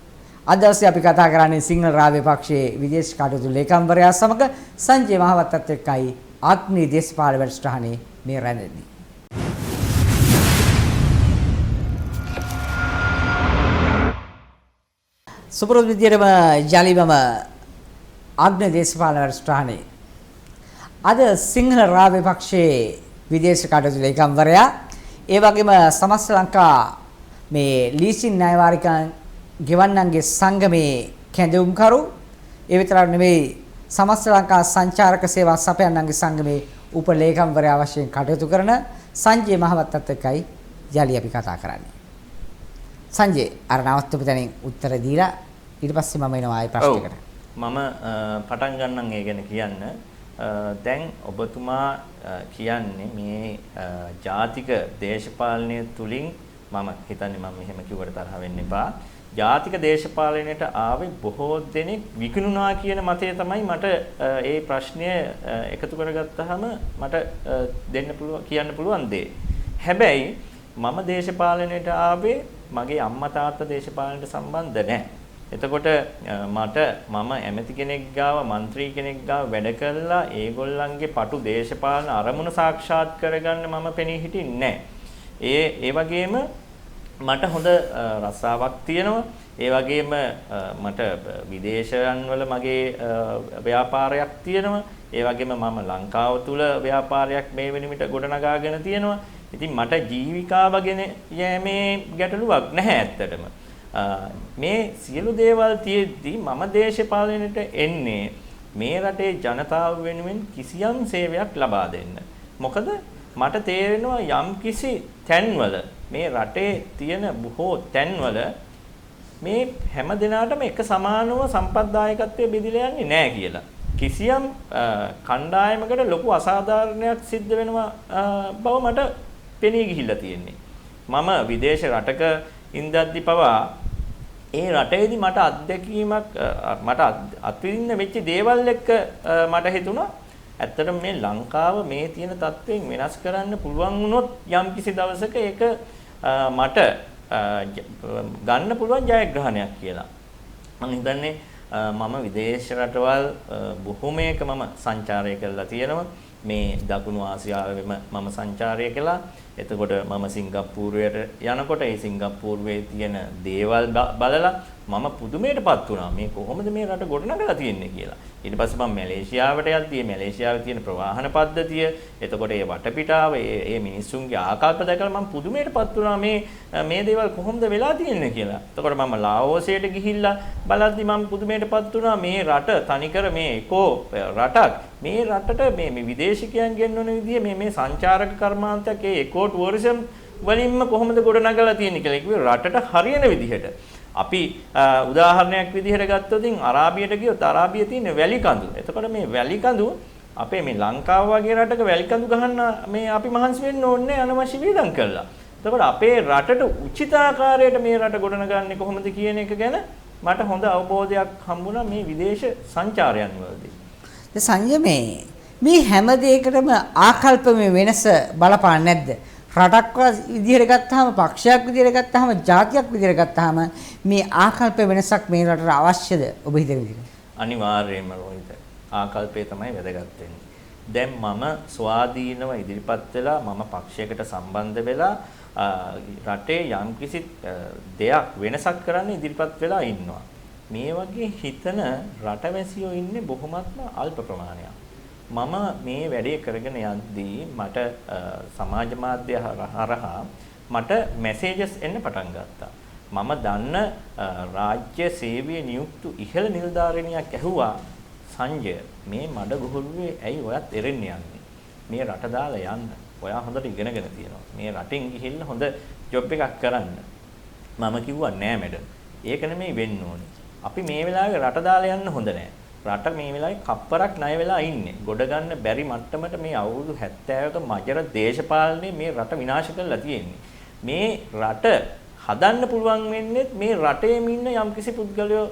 අද දවසේ අපි කතා කරන්නේ සිංහල රාව්‍ය පක්ෂයේ විදේශ කටයුතු ලේකම්වරයා සමග සංජය මහවත්තත් එක්කයි ආත්මීය දේශපාලන වැඩසටහනේ මේ රැඳෙන්නේ. සුපුරුදු විදියටම ජලිවම ආත්මීය දේශපාලන වැඩසටහනේ අද සිංහල රාව්‍ය පක්ෂයේ විදේශ කටයුතු ලේකම්වරයා ඒ වගේම සමස්ත ලංකා මේ ලීසින් ණයවාරිකයන් ගෙවන්නන්ගේ සංගමේ කැඳවුම්කරු ඒ විතරක් නෙවෙයි සමස්ත ලංකා සංචාරක සේවා සපයන්නන්ගේ සංගමේ උපලේකම්වරයා වශයෙන් කටයුතු කරන සංජය මහවත්තත් එක්කයි යලි අපි කතා කරන්නේ. සංජය අර නවත්වපු තැනින් උත්තර දීලා ඊට පස්සේ මම එනවා ආයි ප්‍රශ්නයකට. මම පටන් ගන්නම් ඒ ගැන කියන්න. දැන් ඔබතුමා කියන්නේ මේ ජාතික දේශපාලනය තුලින් මම හිතන්නේ මම මෙහෙම කිව්වට තරහ වෙන්න එපා. ජාතික දේශපාලනයට ආවේ බොහෝ දෙනෙක් විකුණුනා කියන මතය තමයි මට ඒ ප්‍රශ්නය එකතු කරගත්තාම මට දෙන්න පුළුවන් කියන්න පුළුවන් දේ. හැබැයි මම දේශපාලනයට ආවේ මගේ අම්මා තාත්තා දේශපාලනයට සම්බන්ධ නැහැ. එතකොට මම ඇමති කෙනෙක් ගාව മന്ത്രി කෙනෙක් ගාව වැඩ කළා ඒගොල්ලන්ගේ පටු දේශපාලන අරමුණු සාක්ෂාත් කරගන්න මම පෙනී හිටින්නේ නැහැ. ඒ වගේම මට හොඳ රස්සාවක් තියෙනවා. ඒ වගේම මට විදේශයන් වල මගේ ව්‍යාපාරයක් තියෙනවා. ඒ වගේම මම ලංකාව තුල ව්‍යාපාරයක් මේ වෙනිමිට ගොඩනගාගෙන තියෙනවා. ඉතින් මට ජීවිකාවගෙන යෑමේ ගැටලුවක් නැහැ ඇත්තටම. මේ සියලු දේවල් තියෙද්දි මම දේශපාලනයට එන්නේ මේ රටේ ජනතාව වෙනුවෙන් කිසියම් සේවයක් ලබා දෙන්න. මොකද මට තේරෙනවා යම් කිසි තැන්වල මේ රටේ තියෙන බොහෝ තැන්වල මේ හැම දිනාටම එක සමානව සම්පත්දායකත්වයේ බෙදලා යන්නේ නැහැ කියලා. කිසියම් කණ්ඩායමකට ලොකු අසාධාරණයක් සිද්ධ වෙනවා බව මට පෙනී ගිහිල්ලා තියෙන්නේ. මම විදේශ රටක ඉඳද්දි පවා ඒ රටේදී මට අත්දැකීමක් මට අත්විඳින්න වෙච්ච දේවල් එක්ක මට හිතුණා ඇත්තටම මේ ලංකාව මේ තියෙන තත්ත්වයෙන් වෙනස් කරන්න පුළුවන් වුණොත් යම්කිසි දවසක ඒක මට ගන්න පුළුවන් ජයග්‍රහණයක් කියලා. මම හිතන්නේ මම විදේශ රටවල් බොහොමයක මම සංචාරය කරලා තියෙනවා. මේ දකුණු ආසියාවෙම මම සංචාරය කළා. එතකොට මම සිංගප්පූරුවට යනකොට ඒ සිංගප්පූරුවේ තියෙන දේවල් බලලා මම පුදුමයටපත් වුණා. මේ කොහොමද මේ රට ගොඩනගලා තියෙන්නේ කියලා. ඊට පස්සේ මම මැලේසියාවට යද්දී මැලේසියාවේ තියෙන ප්‍රවාහන පද්ධතිය, එතකොට ඒ වටපිටාව, ඒ මිනිස්සුන්ගේ ආකල්ප දැකලා මම පුදුමයටපත් වුණා මේ දේවල් කොහොමද වෙලා තියෙන්නේ කියලා. එතකොට මම ලාओසයට ගිහිල්ලා බලද්දී මම පුදුමයටපත් වුණා මේ රට තනිකර මේ එකෝ රටක්. මේ රටට මේ විදේශිකයන් ගෙන්නන විදිය මේ සංචාරක කර්මාන්තයක් ඒ එකෝ ටුවරිසම් වලින්ම කොහොමද ගොඩනගලා තියෙන්නේ කියලා කිව්වේ රටට හරියන විදිහට. අපි උදාහරණයක් විදිහට ගත්තොත් අරාබියට ගියොත් අරාබියේ තියෙන වැලි කඳු. එතකොට මේ වැලි කඳු අපේ මේ ලංකාව වගේ රටක වැලි කඳු ගහන්න මේ අපි මහන්සි වෙන්න ඕනේ අනවශ්‍ය වියදම් කළා. එතකොට අපේ රටට උචිතාකාරයට මේ රට ගොඩනගන්නේ කොහොමද කියන එක ගැන මට හොඳ අවබෝධයක් හම්බුණා මේ විදේශ සංචාරයන් වලදී. සංජය මේ හැම දෙයකටම ආකල්පමය වෙනස බලපාන්නේ නැද්ද? රටක් විදිහට ගත්තාම, පක්ෂයක් විදිහට ගත්තාම, ජාතියක් විදිහට ගත්තාම මේ ආකල්ප වෙනසක් මේ රටට අවශ්‍යද ඔබ හිතන විදිහට? අනිවාර්යයෙන්ම රෝහිත. ආකල්පය තමයි වැදගත් වෙන්නේ. දැන් මම ස්වාධීනව ඉදිරිපත් වෙලා මම පක්ෂයකට සම්බන්ධ වෙලා රටේ යම්කිසි දෙයක් වෙනසක් කරන්න ඉදිරිපත් වෙලා ඉන්නවා. මේ වගේ හිතන රටවැසියෝ ඉන්නේ බොහොමත්ම අල්ප ප්‍රමාණයක්. මම මේ වැඩේ කරගෙන යද්දී මට සමාජ මාධ්‍ය හරහා මට මැසේජස් එන්න පටන් ගත්තා. මම දන්න රාජ්‍ය සේවයේ නියුක්ත ඉහළ නිලධාරිනියක් ඇහුවා සංජය මේ මඩ ගොහරුවේ ඇයි ඔයත් එරෙන්න යන්නේ? මේ රට දාලා යන්න. ඔයා හොඳට ඉගෙනගෙන තියෙනවා. මේ රටින් ගිහිල්ලා හොඳ ජොබ් එකක් කරන්න. මම කිව්වා නෑ මැඩම්. ඒක නෙමෙයි වෙන්න ඕනේ. අපි මේ වෙලාවේ රට දාලා යන්න හොඳ නෑ. රට මේ වෙලාවේ කප්පරක් ණය වෙලා ඉන්නේ. ගොඩ ගන්න බැරි මට්ටමට මේ අවුරුදු 70ක මජර දේශපාලනේ මේ රට විනාශ කරලා තියෙන්නේ. මේ රට හදන්න පුළුවන් වෙන්නේ මේ රටේම ඉන්න යම්කිසි පුද්ගලයෝ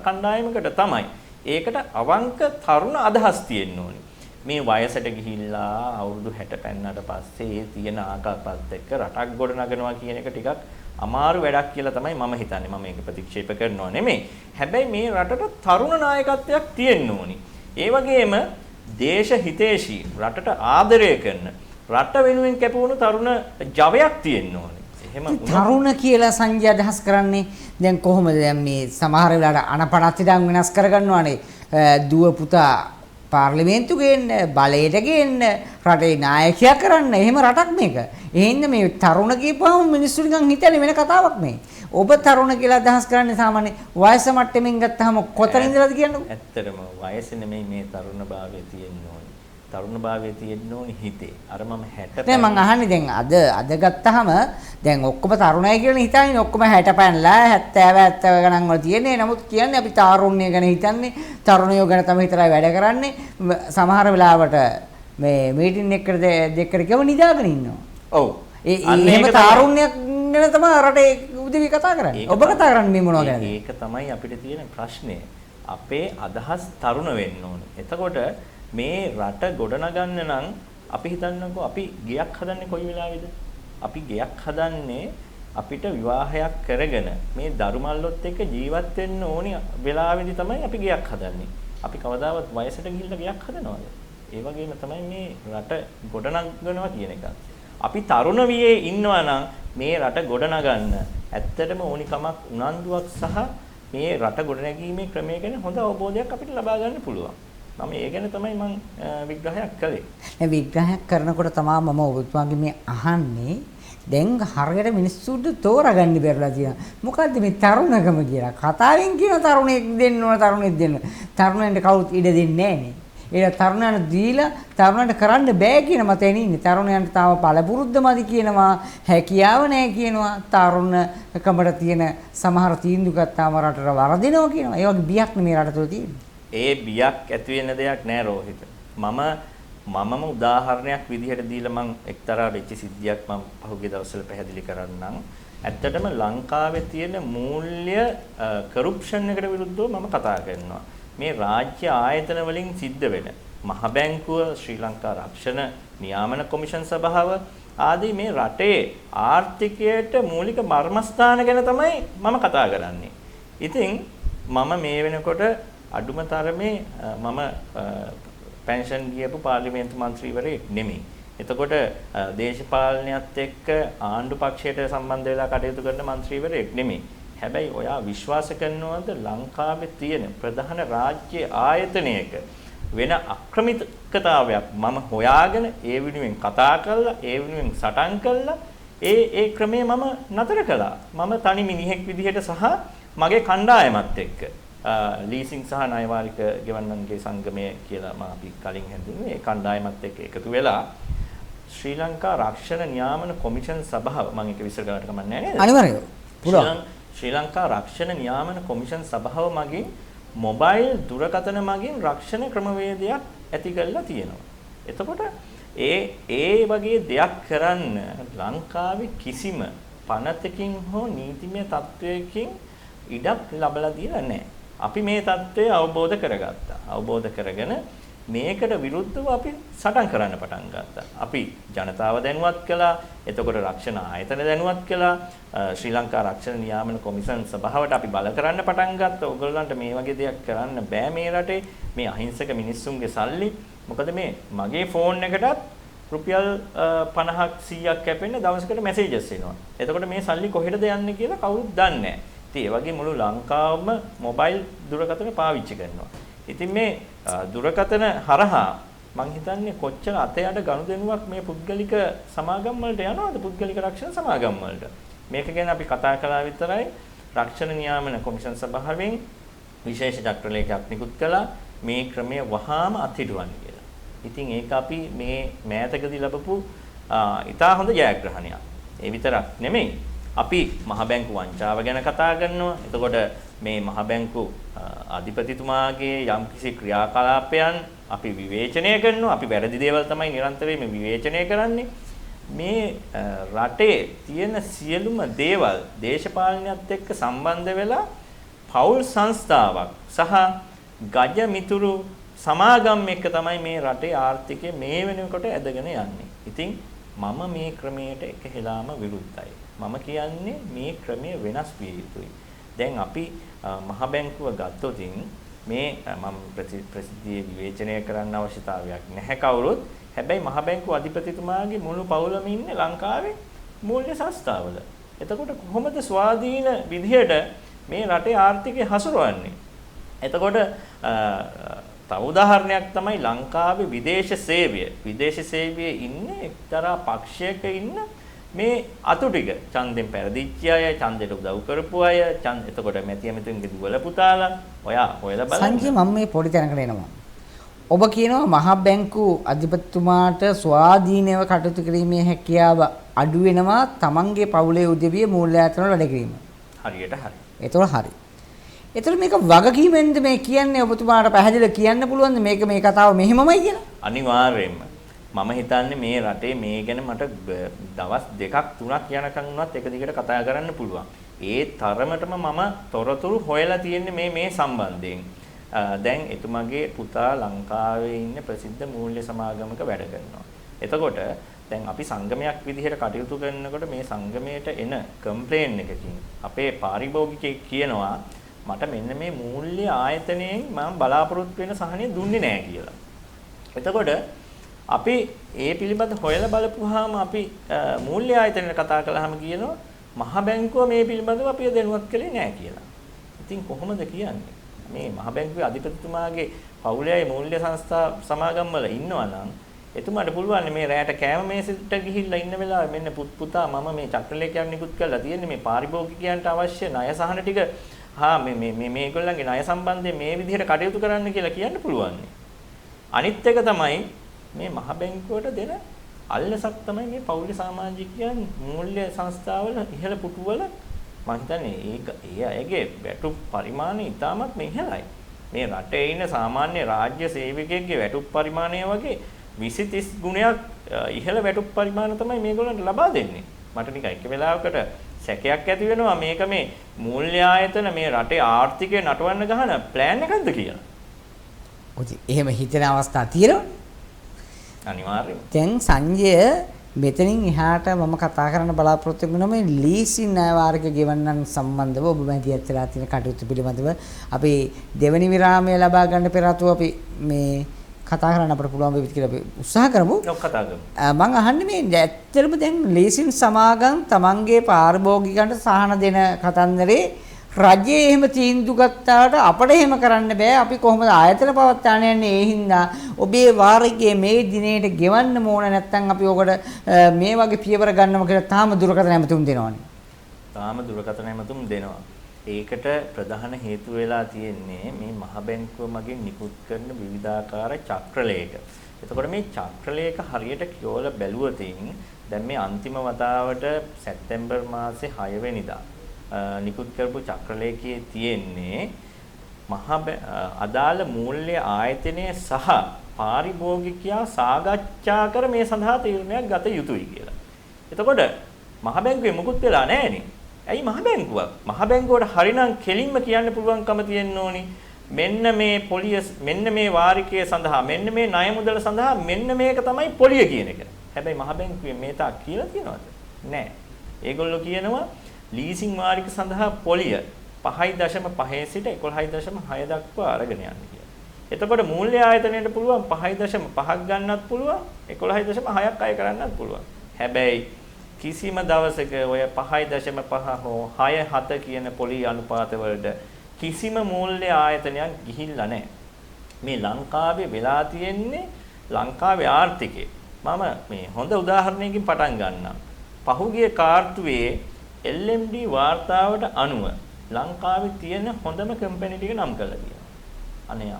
කණ්ඩායමකට තමයි. ඒකට අවංක තරුණ අදහස් තියෙන්න ඕනේ. මේ වයසට ගිහිල්ලා අවුරුදු 60 පෙන්නට පස්සේ තියෙන ආකාරපත් එක්ක රටක් ගොඩනගනවා කියන එක ටිකක් අමාරු වැඩක් කියලා තමයි මම හිතන්නේ. මම ඒක ප්‍රතික්ෂේප කරනවා නෙමෙයි. හැබැයි මේ රටට තරුණ නායකත්වයක් තියෙන්න ඕනි. ඒ වගේම දේශ හිතේශී රටට ආදරය කරන රට වෙනුවෙන් කැපවුණු තරුණ ජවයක් තියෙන්න ඕනි. එහෙම තරුණ කියලා සංජය අදහස් කරන්නේ දැන් කොහොමද දැන් මේ සමහර වෙලාවට අනපනත් ඉඳන් වෙනස් කරගන්නවානේ. දුව පුතා පාර්ලිමේන්තු ගේන්න, බලයට ගේන්න, රටේ නායකයා කරන්න. එහෙම රටක් මේක. එහෙනම් මේ තරුණ කියපුවම මිනිස්සු නිකන් හිතන්නේ වෙන කතාවක් මේ. ඔබ තරුණ කියලා අදහස් කරන්නේ සාමාන්‍ය වයස මට්ටමින් ගත්තාම කොතන ඉඳලාද කියන්නේ? ඇත්තටම වයස නෙමෙයි මේ තරුණභාවයේ තියෙන්න ඕනේ. තරුණභාවයේ තියෙන්න ඕනේ හිතේ. අර මම 60 දැන් මං අහන්නේ දැන් අද ගත්තාම දැන් ඔක්කොම තරුණයි කියලා හිතන්නේ ඔක්කොම 60 පැනලා 70 ගණන් වල තියෙන්නේ. නමුත් කියන්නේ අපි තාරුණ්‍ය ගැන හිතන්නේ, තරුණයෝ ගැන තමයි හිතලා වැඩ කරන්නේ. සමහර වෙලාවට මේ මීටින් එකකට දෙකකට ගම නිදාගෙන ඉන්නවා. ඔව්. එහෙම තාරුණ්‍යයක් ගැන තමයි රටේ උදවි කතා කරන්නේ. ඔබ කතා කරන්නේ මේ මොනවා ගැනද? ඒක තමයි අපිට තියෙන ප්‍රශ්නේ. අපේ අදහස් තරුණ වෙන්න ඕනේ. එතකොට මේ රට ගොඩනගන්න නම් අපි හිතන්නකෝ අපි ගෙයක් හදන්නේ කොයි වෙලාවේද? අපි ගෙයක් හදන්නේ අපිට විවාහයක් කරගෙන මේ දරුමල්ලොත් එක්ක ජීවත් වෙන්න ඕනි වෙලාවේදී තමයි අපි ගෙයක් හදන්නේ. අපි කවදාවත් වයසට ගිහිල්ලා ගෙයක් හදනවද? ඒ වගේම තමයි මේ රට ගොඩනගනවා කියන එක. අපි තරුණ වියේ ඉන්නවා නම් මේ රට ගොඩනගන්න ඇත්තටම ඕනිකමක් උනන්දුවක් සහ මේ රට ගොඩනැගීමේ ක්‍රමය ගැන හොඳ අවබෝධයක් අපිට ලබා ගන්න පුළුවන්. මම ඒ ගැන තමයි මම විග්‍රහයක් කළේ. මේ විග්‍රහයක් කරනකොට තමයි මම ඔබතුමාගේ මේ අහන්නේ දැන් හරියට මිනිස්සුන්ට තෝරගන්න බැරිලා තියෙනවා. මොකද්ද මේ තරුණකම කියලා? කතාවෙන් කියන තරුණෙක් දෙන්න ඕන තරුණෙක් දෙන්න. තරුණයන්ට කවුරුත් ඉඩ දෙන්නේ නැහැ නේ. ඒක තරුණයන්ට දීලා තරුණයන්ට කරන්න බෑ කියන මතෙන් ඉන්නේ. තරුණයන්ට තාම පළපුරුද්දමදි කියනවා, හැකියාව නැහැ කියනවා. තරුණකමට තියෙන සමහර තීන්දුව ගත්තාම රටට වරදිනවා කියනවා. ඒ වගේ බියක් නේ මේ රට තුළ තියෙන්නේ. ඒ බියක් ඇති වෙන දෙයක් නෑ රෝහිත. මමම උදාහරණයක් විදිහට දීලා මම එක්තරා වෙච්ච සිද්ධියක් මම පහුගිය දවස්වල පැහැදිලි කරන්නම්. ඇත්තටම ලංකාවේ තියෙන මූල්‍ය කරප්ෂන් එකට විරුද්ධව මම කතා කරනවා. මේ රාජ්‍ය ආයතන වලින් සිද්ධ වෙන මහ බැංකුව, ශ්‍රී ලංකා රක්ෂණ නියාමන කොමිෂන් සභාව ආදී මේ රටේ ආර්ථිකයට මූලික මර්මස්ථාන ගැන තමයි මම කතා කරන්නේ. ඉතින් මම මේ වෙනකොට අඩුම තරමේ මම පෙන්ෂන් ගියපු පාර්ලිමේන්තු මන්ත්‍රීවරයෙක් නෙමෙයි. එතකොට දේශපාලනයත් එක්ක ආණ්ඩු පක්ෂයට සම්බන්ධ වෙලා කටයුතු කරන මන්ත්‍රීවරයෙක් නෙමෙයි. හැබැයි ඔයා විශ්වාස කරනවද ලංකාවේ තියෙන ප්‍රධාන රාජ්‍ය ආයතනයක වෙන අක්‍රමිකතාවයක් මම හොයාගෙන ඒ වෙනුවෙන් කතා කරලා ඒ වෙනුවෙන් සටන් කළා ඒ ක්‍රමය මම නතර කළා. මම තනි මිනිහෙක් විදිහට සහ මගේ කණ්ඩායමත් එක්ක ලීසින් සහ ණයවාරික ගෙවන්නන්ගේ සංගමය කියලා මම අපි කලින් හැඳින්වුවේ. ඒ කණ්ඩායමත් එක්ක එකතු වෙලා ශ්‍රී ලංකා රක්ෂණ නියාමන කොමිෂන් සභාව මම ඒක විස්තර කරන්න කමක් නැහැ නේද? අනිවාර්යයෙන්. පුළුවන්. ශ්‍රී ලංකා රක්ෂණ නියාමන කොමිෂන් සභාව මගින් මොබයිල් දුරකථන මගින් රක්ෂණ ක්‍රමවේදයක් ඇති කරලා තියෙනවා. එතකොට ඒ වගේ දෙයක් කරන්න ලංකාවේ කිසිම පනතකින් හෝ නීතිමය තත්වයකින් ඉඩක් ලැබලා දීලා නැහැ. අපි මේ தත්ත්වය අවබෝධ කරගත්තා. අවබෝධ කරගෙන මේකට විරුද්ධව අපි සටන් කරන්න පටන් ගත්තා. අපි ජනතාව දැනුවත් කළා. එතකොට රක්ෂණ ආයතන දැනුවත් කළා. ශ්‍රී ලංකා රක්ෂණ නියාමන කොමිෂන් සභාවට අපි බල කරන්න පටන් ගත්තා. ඔයගොල්ලන්ට මේ වගේ දෙයක් කරන්න බෑ මේ රටේ. මේ අහිංසක මිනිස්සුන්ගේ සල්ලි. මොකද මේ මගේ ෆෝන් එකටත් රුපියල් 50ක් 100ක් කැපෙන්න දවසකට මැසේජස් එනවා. එතකොට මේ සල්ලි කොහෙටද යන්නේ කියලා කවුරුත් දන්නේ නැහැ. ඉතින් ඒ වගේ මුළු ලංකාවම මොබයිල් දුරකථන පාවිච්චි කරනවා. ඉතින් මේ දුරකථන හරහා මං හිතන්නේ කොච්චර අතයට ගනුදෙනුවක් මේ පුද්ගලික සමාගම් වලට යනවද පුද්ගලික රක්ෂණ සමාගම් වලට. මේක ගැන අපි කතා කළා විතරයි. රක්ෂණ නියාමන කොමිෂන් සභාවෙන් විශේෂ චක්‍රලේඛයක් නිකුත් කළා මේ ක්‍රමය වහාම අත්හිටුවන්න කියලා. ඉතින් ඒක අපි මේ මෑතකදී ලැබපු ඉතා හොඳ ජයග්‍රහණයක්. ඒ විතරක් නෙමෙයි. අපි මහ බැංකු වංචාව ගැන කතා කරනවා. එතකොට මේ මහ බැංකු අධිපතිතුමාගේ යම්කිසි ක්‍රියාකලාපයන් අපි විවේචනය කරනවා. අපි වැරදි දේවල් තමයි නිරන්තරයෙන් විවේචනය කරන්නේ. මේ රටේ තියෙන සියලුම දේවල් දේශපාලනයත් එක්ක සම්බන්ධ වෙලා පෞල් සංස්ථාවක් සහ ගජ මිතුරු සමාගම් එක්ක තමයි මේ රටේ ආර්ථිකය මේ වෙනකොට ඇදගෙන යන්නේ. ඉතින් මම මේ ක්‍රමයට එකහෙලාම විරුද්ධයි. මම කියන්නේ මේ ක්‍රමය වෙනස් විය යුතුයි. දැන් අපි මහ බැංකුව ගත්තොත් මේ මම ප්‍රසිද්ධියේ විවේචනය කරන්න අවශ්‍යතාවයක් නැහැ කවුරුත්. හැබැයි මහ බැංකුව අධිපතිතුමාගේ මුළු පවුලම ඉන්නේ ලංකාවේ මූල්‍ය සංස්ථාවල. එතකොට කොහොමද ස්වාධීන විදිහට මේ රටේ ආර්ථිකය හසුරවන්නේ? එතකොට තව උදාහරණයක් තමයි ලංකාවේ විදේශ සේවය. විදේශ සේවයේ ඉන්නේ එක්තරා පක්ෂයක ඉන්න මේ අතු ටික ඡන්දෙන් පෙරදිච්ච අය, ඡන්දෙට උදව් කරපු අය, එතකොට මැතිය මෙතුන්ගේ දුවල පුතාලා ඔයා හොයලා බලන්න. සංජය මම මේ පොඩි තැනකට එනවා. ඔබ කියනවා මහ බැංකු අධිපතිතුමාට ස්වාධීනව කටයුතු කිරීමේ හැකියාව අඩු වෙනවා තමන්ගේ පවුලේ උදවිය මූල්‍ය ආයතන වල වැඩ කිරීම. හරියට හරි. ඒතකොට හරි. ඒතකොට මේක වගකීමෙන්ද මේ කියන්නේ ඔබතුමාට පැහැදිලිව කියන්න පුළුවන්ද මේක මේ කතාව මෙහෙමමයි කියලා? අනිවාර්යයෙන්ම. මම හිතන්නේ මේ රටේ මේ ගැන මට දවස් 2ක් 3ක් යනකම් වුණත් එක දිගට කතා කරන්න පුළුවන්. ඒ තරමටම මම තොරතුරු හොයලා තියෙන්නේ මේ සම්බන්ධයෙන්. දැන් එතුමගේ පුතා ලංකාවේ ඉන්න ප්‍රසිද්ධ මූල්‍ය සමාගමක වැඩ කරනවා. එතකොට දැන් අපි සංගමයක් විදිහට කටයුතු කරනකොට මේ සංගමයට එන කම්ප්ලේන් එකකින් අපේ පාරිභෝගිකයෙක් කියනවා මට මෙන්න මේ මූල්‍ය ආයතනයෙන් මම බලාපොරොත්තු වෙන සහනය දුන්නේ නැහැ කියලා. එතකොට අපි ඒ පිළිබඳ හොයලා බලපුවාම අපි මූල්‍ය ආයතනයට කතා කළාම කියනවා මහ බැංකුව මේ පිළිබඳව අපිව දැනුවත් කළේ නැහැ කියලා. ඉතින් කොහොමද කියන්නේ? මේ මහ බැංකුවේ අධිපතිතුමාගේ පවුලේ මූල්‍ය සංස්ථා සමාගම් වල ඉන්නවා නම් එතුමාට පුළුවන් මේ රැයට කෑම මේසෙට ගිහිල්ලා ඉන්න වෙලාවෙ මෙන්න පුතා මම මේ චක්‍රලේඛයක් නිකුත් කරලා තියෙන්නේ මේ පාරිභෝගිකයන්ට අවශ්‍ය ණය සහන ටික මේගොල්ලන්ගේ ණය සම්බන්ධයෙන් මේ විදිහට කටයුතු කරන්න කියලා කියන්න පුළුවන්. අනිත් එක තමයි මේ මහ බැංකුවට දෙන අල්ලසක් තමයි මේ පෞද්ගලික සමාජිකයන් මූල්‍ය සංස්ථාවල ඉහළ පුටුවල මම හිතන්නේ ඒ අයගේ වැටුප් පරිමාණය ඉතාමත් ඉහළයි. මේ රටේ ඉන්න සාමාන්‍ය රාජ්‍ය සේවකයෙක්ගේ වැටුප් පරිමාණය වගේ 20 30 ගුණයක් ඉහළ වැටුප් පරිමාණ තමයි මේගොල්ලන්ට ලබා දෙන්නේ. මට නිකන් එක වෙලාවකට සැකයක් ඇති වෙනවා මේක මේ මූල්‍ය ආයතන මේ රටේ ආර්ථිකය නටවන්න ගහන ප්ලෑන් එකක්ද කියලා. ඔති එහෙම හිතන අවස්ථා තියෙනවා. අනිවාර්යයෙන්. දැන් සංජය මෙතනින් එහාට මම කතා කරන්න බලාපොරොත්තු වෙනවා මේ ලීසින් ණය වාරික ගෙවන්නන් සම්බන්ධව ඔබ මැදිහත් වෙලා තියෙන කටයුතු පිළිබඳව අපි දෙවනි විරාමය ලබා ගන්න පෙර ආතුව අපි මේ කතා කරන්න අපිට පුළුවන් වෙයි කියලා අපි උත්සාහ කරමු. ඔව් කතා කරමු. මම අහන්නේ මේ ඇත්තටම දැන් ලීසින් සමාගම් තමන්ගේ පාරිභෝගිකයන්ට සහන දෙන කතන්දරේ රජයේ එහෙම තීන්දුව ගත්තාට අපිට එහෙම කරන්න බෑ. අපි කොහොමද ආයතන පවත්වාන යන්නේ? ඒ හින්දා ඔබේ වාරිකයේ මේ දිනේට ගෙවන්න ඕන නැත්නම් අපි ඔකට මේ වගේ පියවර ගන්නම කියලා තාම දුරකථන ඇමතුම් දෙනවනේ. තාම දුරකථන ඇමතුම් දෙනවා. ඒකට ප්‍රධාන හේතුව වෙලා තියෙන්නේ මේ මහ බැංකුව මගින් නිකුත් කරන විවිධාකාර චක්‍රලේඛ. එතකොට මේ චක්‍රලේඛ හරියට කියවලා බැලුවතින් දැන් මේ අන්තිම වතාවට සැප්තැම්බර් මාසේ 6 වෙනිදා නිකුත් කරපු චක්‍රලේඛයේ තියෙන්නේ අදාළ මූල්‍ය ආයතනය සහ පාරිභෝගිකයා සාකච්ඡා කර මේ සඳහා තීරණයක් ගත යුතුයි කියලා. එතකොට මහ බැංකුවේ මුකුත් වෙලා නැහැනේ. ඇයි මහ බැංකුවක්? මහ බැංකුවට හරිනම් කෙලින්ම කියන්න පුළුවන්කම තියෙන්න ඕනි. මෙන්න මේ පොලිය මෙන්න මේ වාරිකය සඳහා මෙන්න මේ ණය මුදල සඳහා මෙන්න මේක තමයි පොලිය කියන එක. හැබැයි මහ බැංකුවේ මේ තාක් කියලා තියනවද? නැහැ. ඒගොල්ලෝ කියනවා ලීසින් වාරික සඳහා පොලිය 5.5 සිට 11.6 දක්වා අරගෙන යන්න කියලා. එතකොට මූල්‍ය ආයතනයට පුළුවන් 5.5ක් ගන්නත් පුළුවන් 11.6ක් අය කරන්නත් පුළුවන්. හැබැයි කිසිම දවසක ඔය 5.5 හෝ 6.7 කියන පොලි අනුපාත වලට කිසිම මූල්‍ය ආයතනයක් ගිහිල්ලා නැහැ. මේ ලංකාවේ වෙලා තියෙන්නේ ලංකාවේ ආර්ථිකය. මම මේ හොඳ උදාහරණයකින් පටන් ගන්නම්. පහුගිය කාර්තුවේ LMD වාර්තාවට අනුව ලංකාවේ තියෙන හොඳම කම්පැනි ටික නම් කරලා තියෙනවා. අනේ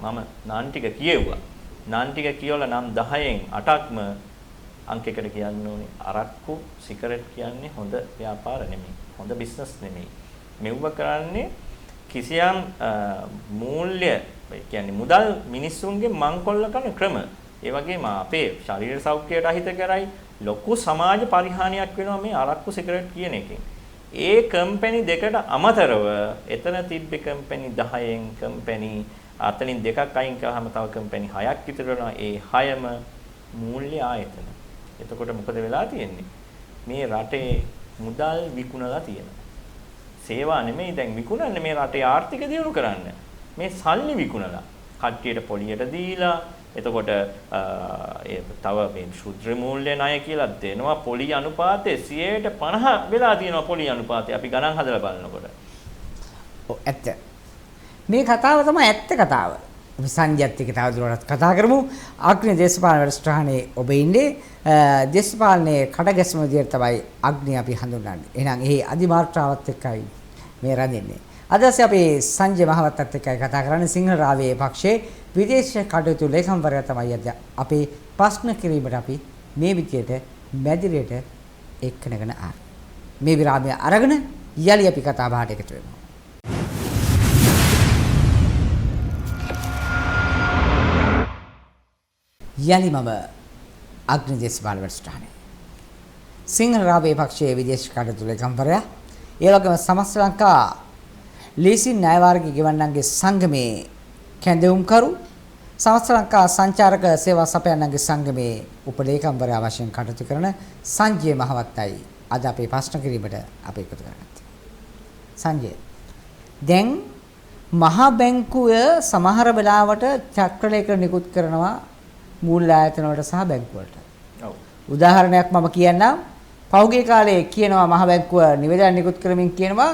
මම නාන් ටික කියෙව්වා. නාන් ටික කියවලා නම් 10න් 8ක්ම අංකයකට කියන්න ඕනේ අරක්කු සිගරට් කියන්නේ හොඳ ව්‍යාපාර නෙමෙයි. හොඳ බිස්නස් නෙමෙයි. මෙව්ව කරන්නේ කිසියම් මූල්‍ය කියන්නේ මුදල් මිනිස්සුන්ගේ මංකොල්ල කරන ක්‍රම. ඒ වගේම අපේ ශරීර සෞඛ්‍යයට අහිත කරයි ලොකු සමාජ පරිහානියක් වෙනවා මේ අරක්කු සිගරට් කියන එකෙන්. ඒ කම්පැනි දෙකට අමතරව එතන තිබ්බේ කම්පැනි 10න් කම්පැනි අතනින් දෙකක් අයින් කළාම තව කම්පැනි 6ක් ඉතුරු වෙනවා. ඒ 6ම මූල්‍ය ආයතන. එතකොට මොකද වෙලා තියෙන්නේ? මේ රටේ මුදල් විකුණලා තියෙනවා. සේවා නෙමෙයි දැන් විකුණන්නේ මේ රටේ ආර්ථික දියුණු කරන්න. මේ සල්ලි විකුණලා කට්ටියට පොලියට දීලා එතකොට තව මේ ශුද්‍ර මූල්‍ය ණය කියලා දෙනවා පොලි අනුපාතය 50% වෙලා තියෙනවා පොලි අනුපාතය අපි ගණන් හදලා බලනකොට. ඔව් ඇත්ත. මේ කතාව තමයි ඇත්ත කතාව. අපි සංජයත් එක්ක තවදුරටත් කතා කරමු. අග්නි දේශපාලන වැඩසටහනේ ඔබ ඉන්නේ දේශපාලනයේ කඩගැස්ම විදියට තමයි අග්නි අපි හඳුන්වන්නේ. එහෙනම් එහි අධිමාත්‍රාවත් එක්කයි මේ රැඳෙන්නේ. අද අපි සංජය මහවත්තත් එක්කයි කතා කරන්නේ සිංහල රාවයේ පක්ෂයේ විදේශ කටයුතු ලේකම්වරයා තමයි අද අපේ ප්‍රශ්න කිරීමට අපි මේ විදියට මැදිරියට එක්කනගෙන ආවේ. මේ විරාමය අරගෙන යලි අපි කතා බහට එකතු වෙමු. යලි මම අග්නි දේශපාලන වැඩසටහනේ සිංහල රාවයේ පක්ෂයේ විදේශ කටයුතු ලේකම්වරයා ඒ වගේම සමස්ත ලංකා ලීසින් ණය වාරික ගෙවන්නන්ගේ සංගමේ කැඳවුම්කරු සමස්ත ලංකා සංචාරක සේවා සපයන්නන්ගේ සංගමේ උපලේකම්වරයා වශයෙන් කටයුතු කරන සංජය මහවත්තයි අද අපේ ප්‍රශ්න කිරීමට අපි එකතු කරගත්තේ. සංජය දැන් මහා බැංකුව සමහර වෙලාවට චක්‍රලේඛ නිකුත් කරනවා මූල්‍ය ආයතන වලට සහ බැංකු වලට. ඔව්. උදාහරණයක් මම කියන්නම්. පහුගිය කාලේ කියනවා මහ බැංකුව නිවේදන නිකුත් කරමින් කියනවා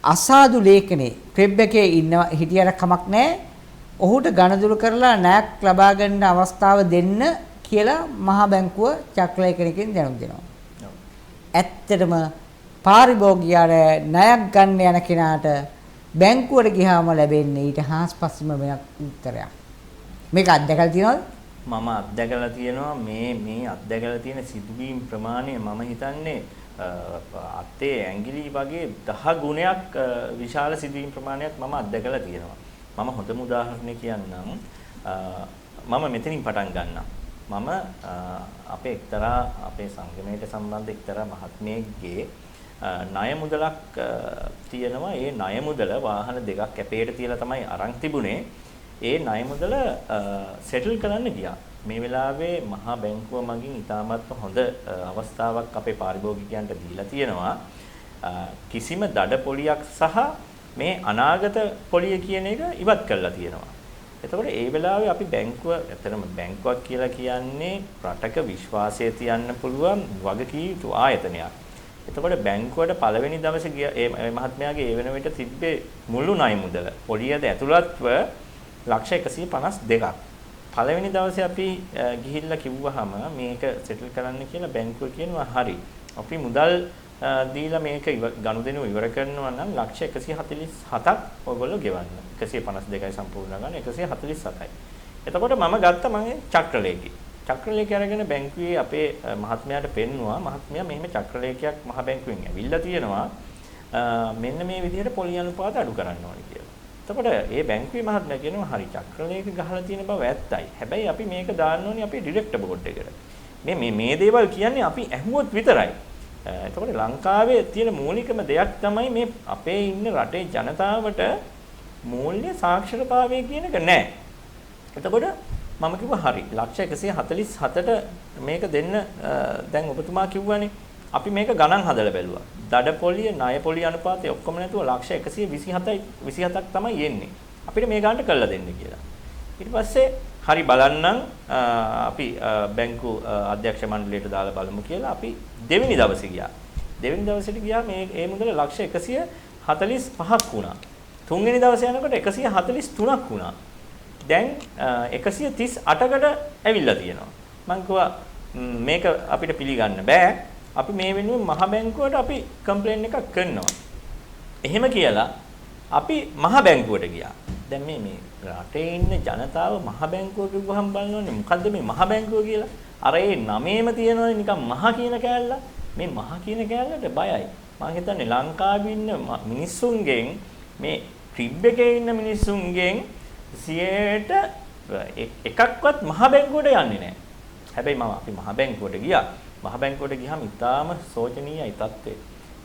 අසාදු ලේඛනේ ක්‍රෙබ් එකේ ඉන්න හිටියට කමක් නැහැ. ඔහුට ගණදුරු කරලා ණයක් ලබා ගන්න අවස්ථාව දෙන්න කියලා මහා බැංකුව චක්‍රලේඛනකින් දැනුම් දෙනවා. ඇත්තටම පාරිභෝගිකයාට ණයක් ගන්න යන කෙනාට බැංකුවට ගියාම ලැබෙන්නේ ඊට හාස්පස්සම වෙනක් උත්තරයක්. මේක අත්දැකලා තියෙනවද? මම අත්දැකලා තියෙනවා මේ අත්දැකලා තියෙන සිදුවීම් ප්‍රමාණය මම හිතන්නේ අතේ ඇඟිලි වගේ 10 ගුණයක් විශාල සිදුවීම් ප්‍රමාණයක් මම අත්දැකලා තියෙනවා. මම හොඳම උදාහරණයක් කියන්නම්. මම මෙතනින් පටන් ගන්නම්. මම අපේ සංගමයට සම්බන්ධ එක්තරා මහත්මයෙක්ගේ ණය මුදලක් තියෙනවා. ඒ ණය මුදල වාහන දෙකක් කැපේට තියලා තමයි අරන් තිබුණේ. ඒ ණය මුදල සෙටල් කරන්න ගියා. මේ වෙලාවේ මහා බැංකුව මගින් ඉතාමත් හොඳ අවස්ථාවක් අපේ පාරිභෝගිකයන්ට දීලා තියෙනවා. කිසිම දඩ පොලියක් සහ මේ අනාගත පොලිය කියන එක ඉවත් කරලා තියෙනවා. එතකොට ඒ වෙලාවේ අපි බැංකුව ඇත්තටම බැංකුවක් කියලා කියන්නේ රටක විශ්වාසය තියන්න පුළුවන් වගකී යුතු ආයතනයක්. එතකොට බැංකුවට පළවෙනි දවසේ ඒ මහත්මයාගේ ඒ වෙන විට තිබ්බේ මුළු ණය මුදල පොලියද ඇතුළත්ව ලක්ෂ 152ක්. පළවෙනි දවසේ අපි ගිහිල්ලා කිව්වහම මේක සෙටල් කරන්න කියලා බැංකුව කියනවා හරි. අපි මුදල් දීලා මේක ගනුදෙනු ඉවර කරනවා නම් ලක්ෂ 147ක් ඔයගොල්ලෝ ගෙවන්න. 152යි සම්පූර්ණ ගන්න 147යි. එතකොට මම ගත්ත මගේ චක්‍රලේඛය. චක්‍රලේඛය අරගෙන බැංකුවේ අපේ මහත්මයාට පෙන්නුවා. මහත්මයා මෙහෙම චක්‍රලේඛයක් මහ බැංකුවෙන් ඇවිල්ලා තියෙනවා. මෙන්න මේ විදිහට පොලි අනුපාත අඩු කරන්න ඕනේ කියලා. එතකොට ඒ බැංකුවේ මහත්මයා කියනවා හරි චක්‍රලේඛ ගහලා තියෙන බව ඇත්තයි. හැබැයි අපි මේක දාන්න ඕනේ අපේ ඩිරෙක්ටර් බෝඩ් එකට. මේ දේවල් කියන්නේ අපි ඇහුවොත් විතරයි. එතකොට ලංකාවේ තියෙන මූලිකම දෙයක් තමයි මේ අපේ ඉන්න රටේ ජනතාවට මූල්‍ය සාක්ෂරතාවය කියන එක නැහැ. එතකොට මම කිව්වා හරි ලක්ෂ 147ට මේක දෙන්න දැන් ඔබතුමා කිව්වනේ අපි මේක ගණන් හදලා බැලුවා. දඩ පොලිය ණය පොලිය අනුපාතය ඔක්කොම නැතුව ලක්ෂ 127ක් තමයි එන්නේ. අපිට මේ ගානට කරලා දෙන්න කියලා. ඊට පස්සේ හරි බලන්නම් අපි බැංකු අධ්‍යක්ෂ මණ්ඩලයට දාලා බලමු කියලා අපි දෙවෙනි දවසේ ගියා. දෙවෙනි දවසේට ගියා මේ මුදල ලක්ෂ 145ක් වුණා. තුන්වෙනි දවසේ යනකොට 143ක් වුණා. දැන් 138කට ඇවිල්ලා තියෙනවා. මම කිව්වා මේක අපිට පිළිගන්න බෑ. අපි මේ වෙනුවෙන් මහ බැංකුවට අපි කම්ප්ලේන් එකක් කරනවා. එහෙම කියලා අපි මහ බැංකුවට ගියා. දැන් මේ රටේ ඉන්න ජනතාව මහ බැංකුව කිව්වහම බලනෝනේ මොකද්ද මේ මහ බැංකුව කියලා? අර ඒ නමේම තියෙනවනේ නිකන් මහ කියන කෑල්ල. මේ මහ කියන කෑල්ලට බයයි. මම හිතන්නේ ලංකාවේ ඉන්න මිනිස්සුන්ගෙන් මේ ට්‍රිප් එකේ ඉන්න මිනිස්සුන්ගෙන් 100ට එකක්වත් මහ බැංකුවට යන්නේ නැහැ. හැබැයි අපි මහ බැංකුවට ගියා. මහ බැංකුවට ගියාම ඉතාම සෝචනීයයි තත්ත්වය.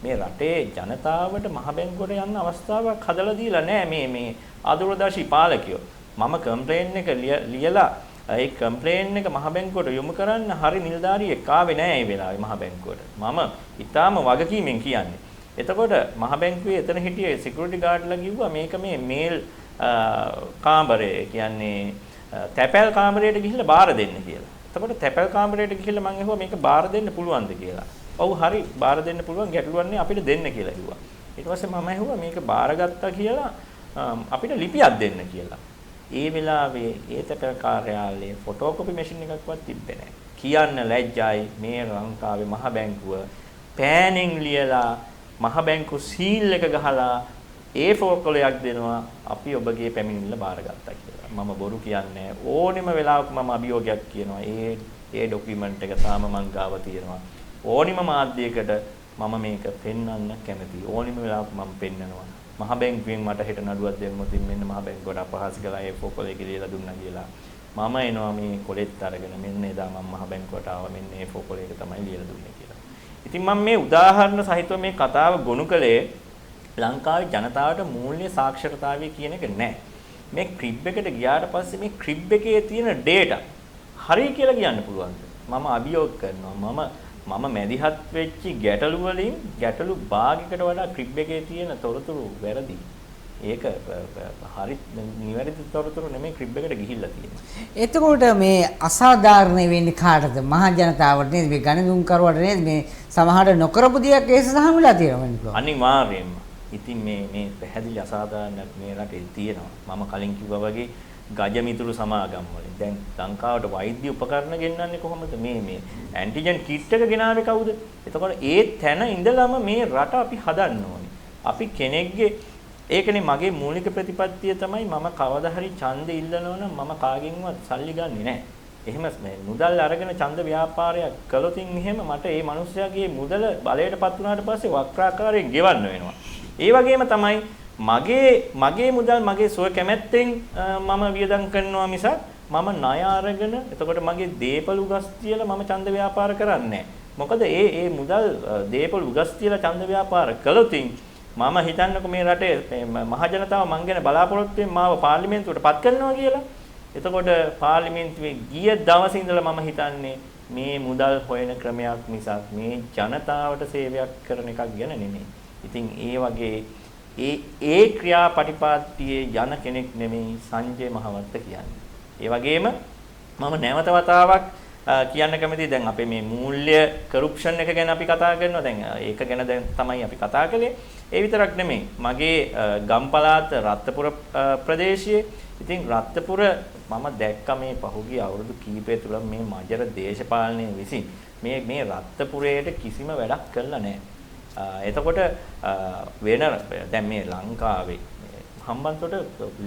මේ රටේ ජනතාවට මහ බැංකුවට යන්න අවස්ථාවක් හදලා දීලා නැහැ මේ ආදූරදර්ශී පාලකයෝ. මම කම්ප්ලේන් එක ලියලා ඒ කම්ප්ලේන් එක මහ බැංකුවට යොමු කරන්න හරි නිලධාරියෙක් ආවේ නැහැ මේ වෙලාවේ මහ බැංකුවට. මම ඉතාම වගකීමෙන් කියන්නේ. එතකොට මහ බැංකුවේ එතන හිටියේ සිකියුරිටි ගාර්ඩ්ලා කිව්වා මේක මේ මේල් කාමරේ කියන්නේ තැපැල් කාමරයට ගිහිල්ලා බාර දෙන්න කියලා. එතකොට තැපැල් කාමරයට ගිහිල්ලා මම ඇහුවා මේක බාර දෙන්න පුළුවන්ද කියලා. ඔව් හරි බාර දෙන්න පුළුවන් ගැටලුවක් නෑ අපිට දෙන්න කියලා කිව්වා. ඊට පස්සේ මම ඇහුවා මේක බාරගත්තා කියලා අපිට ලිපියක් දෙන්න කියලා. ඒ වෙලාවේ ඒ තැපැල් කාර්යාලයේ ෆොටෝකොපි මැෂින් එකක්වත් තිබ්බේ නෑ. කියන්න ලැජ්ජයි මේ ලංකාවේ මහ බැංකුව පෑනින් ලියලා මහ බැංකු සීල් එක ගහලා A4 කොලයක් දෙනවා අපි ඔබගේ පැමිණිල්ල බාරගත්තා කියලා. මම බොරු කියන්නේ ඕනෙම වෙලාවක මම අභියෝගයක් කියනවා. ඒ ડોකියුමන්ට් එක තාම මං ගාව තියෙනවා. ඕනිම මාධ්‍යයකට මම මේක පෙන්වන්න කැමතියි. ඕනිම වෙලාවක මම පෙන්නනවා. මහ බැංකුවෙන් මට හෙට නඩුවක් දෙන්නොත් මෙන්න මහ බැංකුවට අපහාස කළා A4 කොලේ කියලා දුන්නා කියලා. මම එනවා මේ කොලෙත් අරගෙන මෙන්න එදා මම මහ බැංකුවට ආවා මෙන්න A4 කොලේක තමයි ලියලා දුන්නේ කියලා. ඉතින් මම මේ උදාහරණ සහිතව මේ කතාව ගොනු කළේ ලංකාවේ ජනතාවට මූල්‍ය සාක්ෂරතාවය කියන එක නැහැ. මේ ක්‍රිබ් එකට ගියාට පස්සේ මේ ක්‍රිබ් එකේ තියෙන data හරි කියලා කියන්න පුළුවන්ද? මම අභියෝග කරනවා. මම මැදිහත් වෙච්ච ගැටලු වලින් ගැටලු භාගයකට වඩා ක්‍රිබ් එකේ තියෙන තොරතුරු වැරදි. ඒක හරි නිවැරදි තොරතුරු නෙමෙයි ක්‍රිබ් එකට ගිහිල්ලා තියෙන්නේ. එතකොට මේ අසාධාරණ වෙන්නේ කාටද? මහා ජනතාවට නේද? මේ ගණනුම් කරුවට නේද? මේ සමහර නොකරපු දෙයක් ඒස සහම වෙලා තියෙනවා. අනිවාර්යයෙන්ම. ඉතින් මේ පැහැදිලි අසාධාරණයක් මේ රටේ තියෙනවා. මම කලින් කිව්වා වගේ ගජමිතුරු සමාගම් වලින්. දැන් ලංකාවට වෛද්‍ය උපකරණ ගෙන්නන්නේ කොහොමද? මේ ඇන්ටිජන් කිට් එක ගෙනාවේ කවුද? එතකොට ඒ තැන ඉඳලම මේ රට අපි හදන්න ඕනේ. අපි කෙනෙක්ගේ ඒකනේ මගේ මූලික ප්‍රතිපත්තිය තමයි මම කවදා හරි ඡන්දෙ ඉල්ලනවා නම් මම කාගෙන්වත් සල්ලි ගන්නෙ නැහැ. එහෙම මුදල් අරගෙන ඡන්ද ව්‍යාපාරයක් කළොත් එහෙම මට මේ මිනිස්යාගේ මුදල බලයටපත් වුණාට පස්සේ වක්‍රාකාරයෙන් ගෙවන්න වෙනවා. ඒ වගේම තමයි මගේ මුදල් මගේ සුව කැමැත්තෙන් මම වියදම් කරනවා මිසක් මම ණය අරගෙන එතකොට මගේ දේපල උගස් තියලා මම ඡන්ද ව්‍යාපාර කරන්නේ නැහැ. මොකද ඒ මුදල් දේපල උගස් තියලා ඡන්ද ව්‍යාපාර කළොතින් මම හිතන්නකො මේ රටේ මහ ජනතාව මං ගැන බලාපොරොත්තු වෙන මාව පාර්ලිමේන්තුවට පත් කරනවා කියලා. එතකොට පාර්ලිමේන්තුවේ ගිය දවසේ ඉඳලා මම හිතන්නේ මේ මුදල් හොයන ක්‍රමයක් මිසක් මේ ජනතාවට සේවයක් කරන එකක් ගැන නෙමෙයි. ඉතින් ඒ වගේ ඒ ක්‍රියාපටිපාටියේ යන කෙනෙක් නෙමෙයි සංජය මහවත්ත කියන්නේ. ඒ වගේම මම නැවත වතාවක් කියන්න කැමතියි දැන් අපේ මේ මූල්‍ය කරප්ෂන් එක ගැන අපි කතා කරනවා. දැන් ඒක ගැන දැන් තමයි අපි කතා කළේ. ඒ විතරක් නෙමෙයි. මගේ ගම්පලාත රත්නපුර ප්‍රදේශයේ ඉතින් රත්නපුර මම දැක්ක මේ පහුගිය අවුරුදු කිහිපය තුළ මේ මජර දේශපාලනය විසින් මේ රත්නපුරයට කිසිම වැඩක් කළා නැහැ. එතකොට වෙන දැන් මේ ලංකාවේ හම්බන්තොට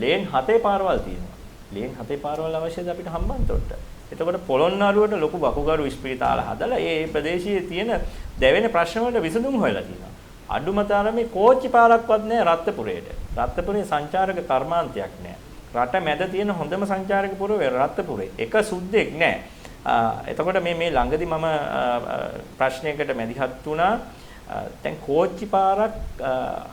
ලේන් 7 පාරවල් තියෙනවා. ලේන් 7 පාරවල් අවශ්‍යද අපිට හම්බන්තොට? එතකොට පොළොන්නරුවට ලොකු වකුගඩු ස්පිරිතාල හදලා ඒ ප්‍රදේශයේ තියෙන දැවෙන ප්‍රශ්න වලට විසඳුම් හොයලා තියෙනවා. අඩුම තරමේ කෝච්චි පාරක්වත් නැහැ රත්නපුරේට. රත්නපුරේ සංචාරක කර්මාන්තයක් නැහැ. රට මැද තියෙන හොඳම සංචාරක පුරවැය රත්නපුරේ. එක සුද්දෙක් නැහැ. එතකොට මේ ළඟදි මම ප්‍රශ්නයකට මැදිහත් වුණා. දැන් කෝච්චි පාරක්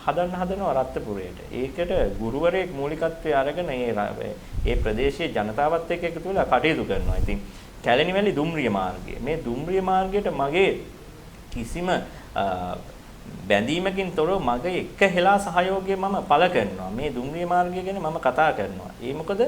හදනවා රත්නපුරේට. ඒකට ගුරුවරයෙක් මූලිකත්වයේ අරගෙන ඒ ප්‍රදේශයේ ජනතාවත් එක්ක එකතු වෙලා කටයුතු කරනවා. ඉතින් කැලණිවැලි දුම්රිය මාර්ගය. මේ දුම්රිය මාර්ගයට මගේ කිසිම බැඳීමකින් තොරව මගේ එක හෙලා සහයෝගය මම පළ කරනවා. මේ දුම්රිය මාර්ගය ගැන මම කතා කරනවා. ඒ මොකද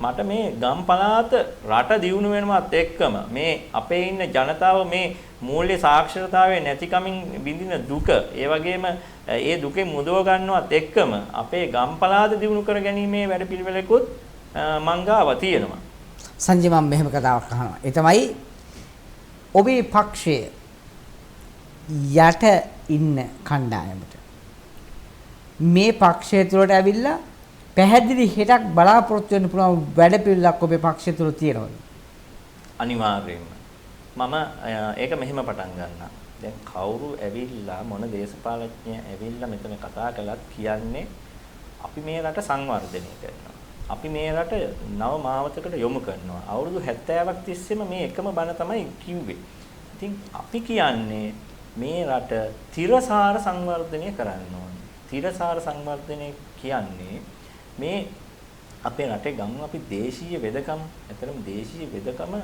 මට මේ ගම් පළාත රට දියුණු වෙනවත් එක්කම මේ අපේ ඉන්න ජනතාව මේ මූල්‍ය සාක්ෂරතාවයේ නැතිකමින් විඳින දුක, ඒ වගේම ඒ දුකේ මුදව ගන්නවත් එක්කම අපේ ගම් පළාත දියුණු කර ගැනීමේ වැඩපිළිවෙලකුත් මං ගාව තියෙනවා. සංජය මම මෙහෙම කතාවක් අහනවා. ඒ තමයි ඔබේ පක්ෂයේ යට ඉන්න කණ්ඩායමට මේ පක්ෂය තුළට ඇවිල්ලා පැහැදිලි හෙටක් බලාපොරොත්තු වෙන්න පුළුවන් වැඩපිළිවෙලක් ඔබේ පක්ෂය තුළ තියෙනවද? අනිවාර්යයෙන්ම. මම ඒක මෙහෙම පටන් ගන්නවා. දැන් කවුරු ඇවිල්ලා මොන දේශපාලඥය ඇවිල්ලා මෙතන කතා කළත් කියන්නේ අපි මේ රට සංවර්ධනය කරනවා. අපි මේ රට නව මාවතකට යොමු කරනවා. අවුරුදු 70ක් තිස්සේම මේ එකම බණ තමයි කිව්වේ. ඉතින් අපි කියන්නේ මේ රට තිරසාර සංවර්ධනය කරන්න ඕනේ. තිරසාර සංවර්ධනය කියන්නේ මේ අපේ රටේ ගමු අපි දේශීය වෙදකම, ඇතරම දේශීය වෙදකම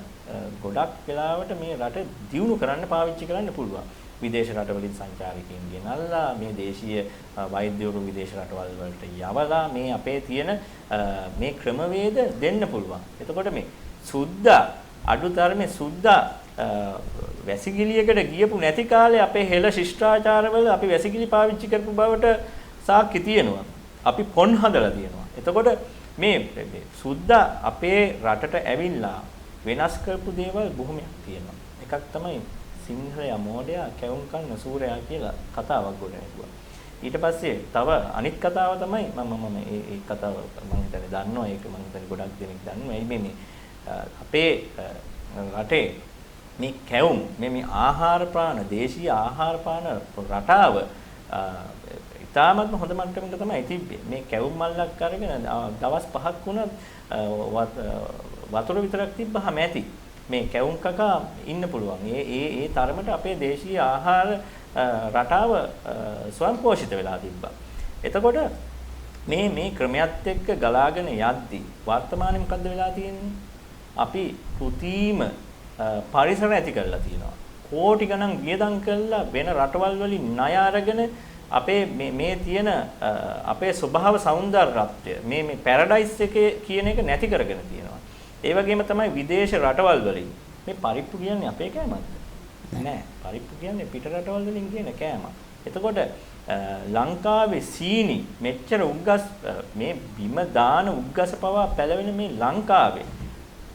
ගොඩක් වෙලාවට මේ රට දියුණු කරන්න පාවිච්චි කරන්න පුළුවන්. විදේශ රටවලින් සංචාරකයන් ගෙනල්ලා මේ දේශීය වෛද්‍යවරු විදේශ රටවල් වලට යවලා මේ අපේ තියෙන මේ ක්‍රමවේද දෙන්න පුළුවන්. එතකොට මේ සුද්දා අඩුතරමේ සුද්දා වැසිකිළියකට ගියපු නැති කාලේ අපේ හෙළ ශිෂ්ටාචාරවල අපි වැසිකිළි පාවිච්චි කරපු බවට සාක්ෂි තියෙනවා. අපි පොන් හදලා තියෙනවා. එතකොට මේ සුද්දා අපේ රටට ඇවිල්ලා වෙනස් කරපු දේවල් බොහොමයක් තියෙනවා. එකක් තමයි සිංහලයා මෝඩයා කැවුම් කන්න සූරයා කියලා කතාවක් ගොඩනැගුවා. ඊට පස්සේ තව අනිත් කතාව තමයි මම ඒ කතාව මම හිතන්නේ දන්නවා. ඒක මම හිතන්නේ ගොඩක් දෙනෙක් දන්නවා. මේ අපේ රටේ මේ කැවුම් මේ ආහාර පාන දේශීය ආහාර පාන රටාව ඉතාමත්ම හොඳ මට්ටමක තමයි තිබ්බේ. මේ කැවුම් මල්ලක් අරගෙන දවස් 5ක් වුණත් වතුර විතරක් තිබ්බහම ඇති. මේ කැවුම් කකා ඉන්න පුළුවන්. ඒ තරමට අපේ දේශීය ආහාර රටාව ස්වයංපෝෂිත වෙලා තිබ්බා. එතකොට මේ ක්‍රමයක් එක්ක ගලාගෙන යද්දී වර්තමානයේ මොකද්ද වෙලා තියෙන්නේ? අපි කෘතිම පරිසර ඇති කරලා තියෙනවා. කෝටි ගණන් වියදම් කරලා වෙන රටවල් වලින් ණය අරගෙන අපේ මේ තියෙන අපේ ස්වභාව සෞන්දර්යත්වය මේ පැරඩයිස් එකේ කියන එක නැති කරගෙන තියෙනවා. ඒ වගේම තමයි විදේශ රටවල් වලින් මේ පරිප්පු කියන්නේ අපේ කෑමක්ද? නෑ. පරිප්පු කියන්නේ පිට රටවල් වලින් කියන කෑමක්. එතකොට ලංකාවේ සීනි මෙච්චර උග්ගස් මේ බිම දාන උග්ගස පවා පැලවෙන මේ ලංකාවේ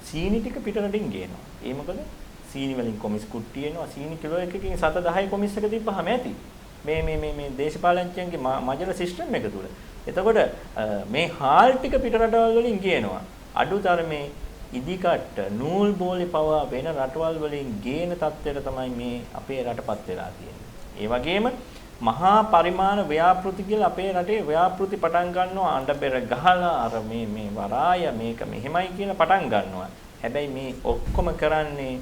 සීනි ටික පිටරටින් ගේනවා. ඒ මොකද සීනි වලින් කොමිස් කුට්ටි එනවා. සීනි කිලෝ එකකින් 7-10 කොමිස් එක තිබ්බහම ඇති. මේ දේශපාලනඥයන්ගේ මජර සිස්ටම් එක තුල. එතකොට මේ හාල් ටික පිටරටවල් වලින් ගේනවා. අඩුතරමේ ඉදිකට්ට නූල් බෝලේ පවා වෙන රටවල් වලින් ගේන තත්ත්වයට තමයි මේ අපේ රටපත් වෙලා තියෙන්නේ. ඒ වගේම මහා පරිමාණ ව්‍යාපෘති කියලා අපේ රටේ ව්‍යාපෘති පටන් ගන්නවා අඬබෙර ගහලා අර මේ වරාය මේක මෙහෙමයි කියලා පටන් ගන්නවා. හැබැයි මේ ඔක්කොම කරන්නේ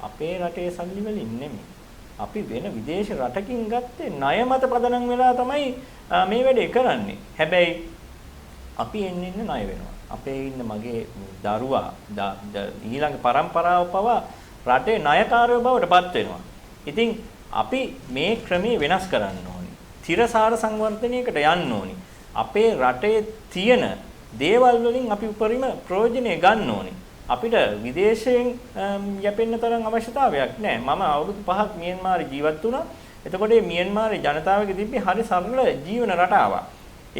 අපේ රටේ සල්ලි වලින් නෙමෙයි. අපි වෙන විදේශ රටකින් ගත්තේ ණය මත පදනම් වෙලා තමයි මේ වැඩේ කරන්නේ. හැබැයි අපි එන්න ණය වෙනවා. අපේ ඉන්න මගේ දරුවා ඊළඟ පරම්පරාව පවා රටේ ණයකාරයෝ බවට පත් වෙනවා. ඉතින් අපි මේ ක්‍රමයේ වෙනස් කරන්න ඕනේ. තිරසාර සංවර්ධනයකට යන්න ඕනේ. අපේ රටේ තියෙන දේවල් වලින් අපි උපරිම ප්‍රයෝජනෙ ගන්න ඕනේ. අපිට විදේශයෙන් යැපෙන්න තරම් අවශ්‍යතාවයක් නැහැ. මම අවුරුදු 5ක් මියන්මාරේ ජීවත් වුණා. එතකොට මේ මියන්මාරේ ජනතාවගේ තිබ්බේ හරි සරල ජීවන රටාවක්.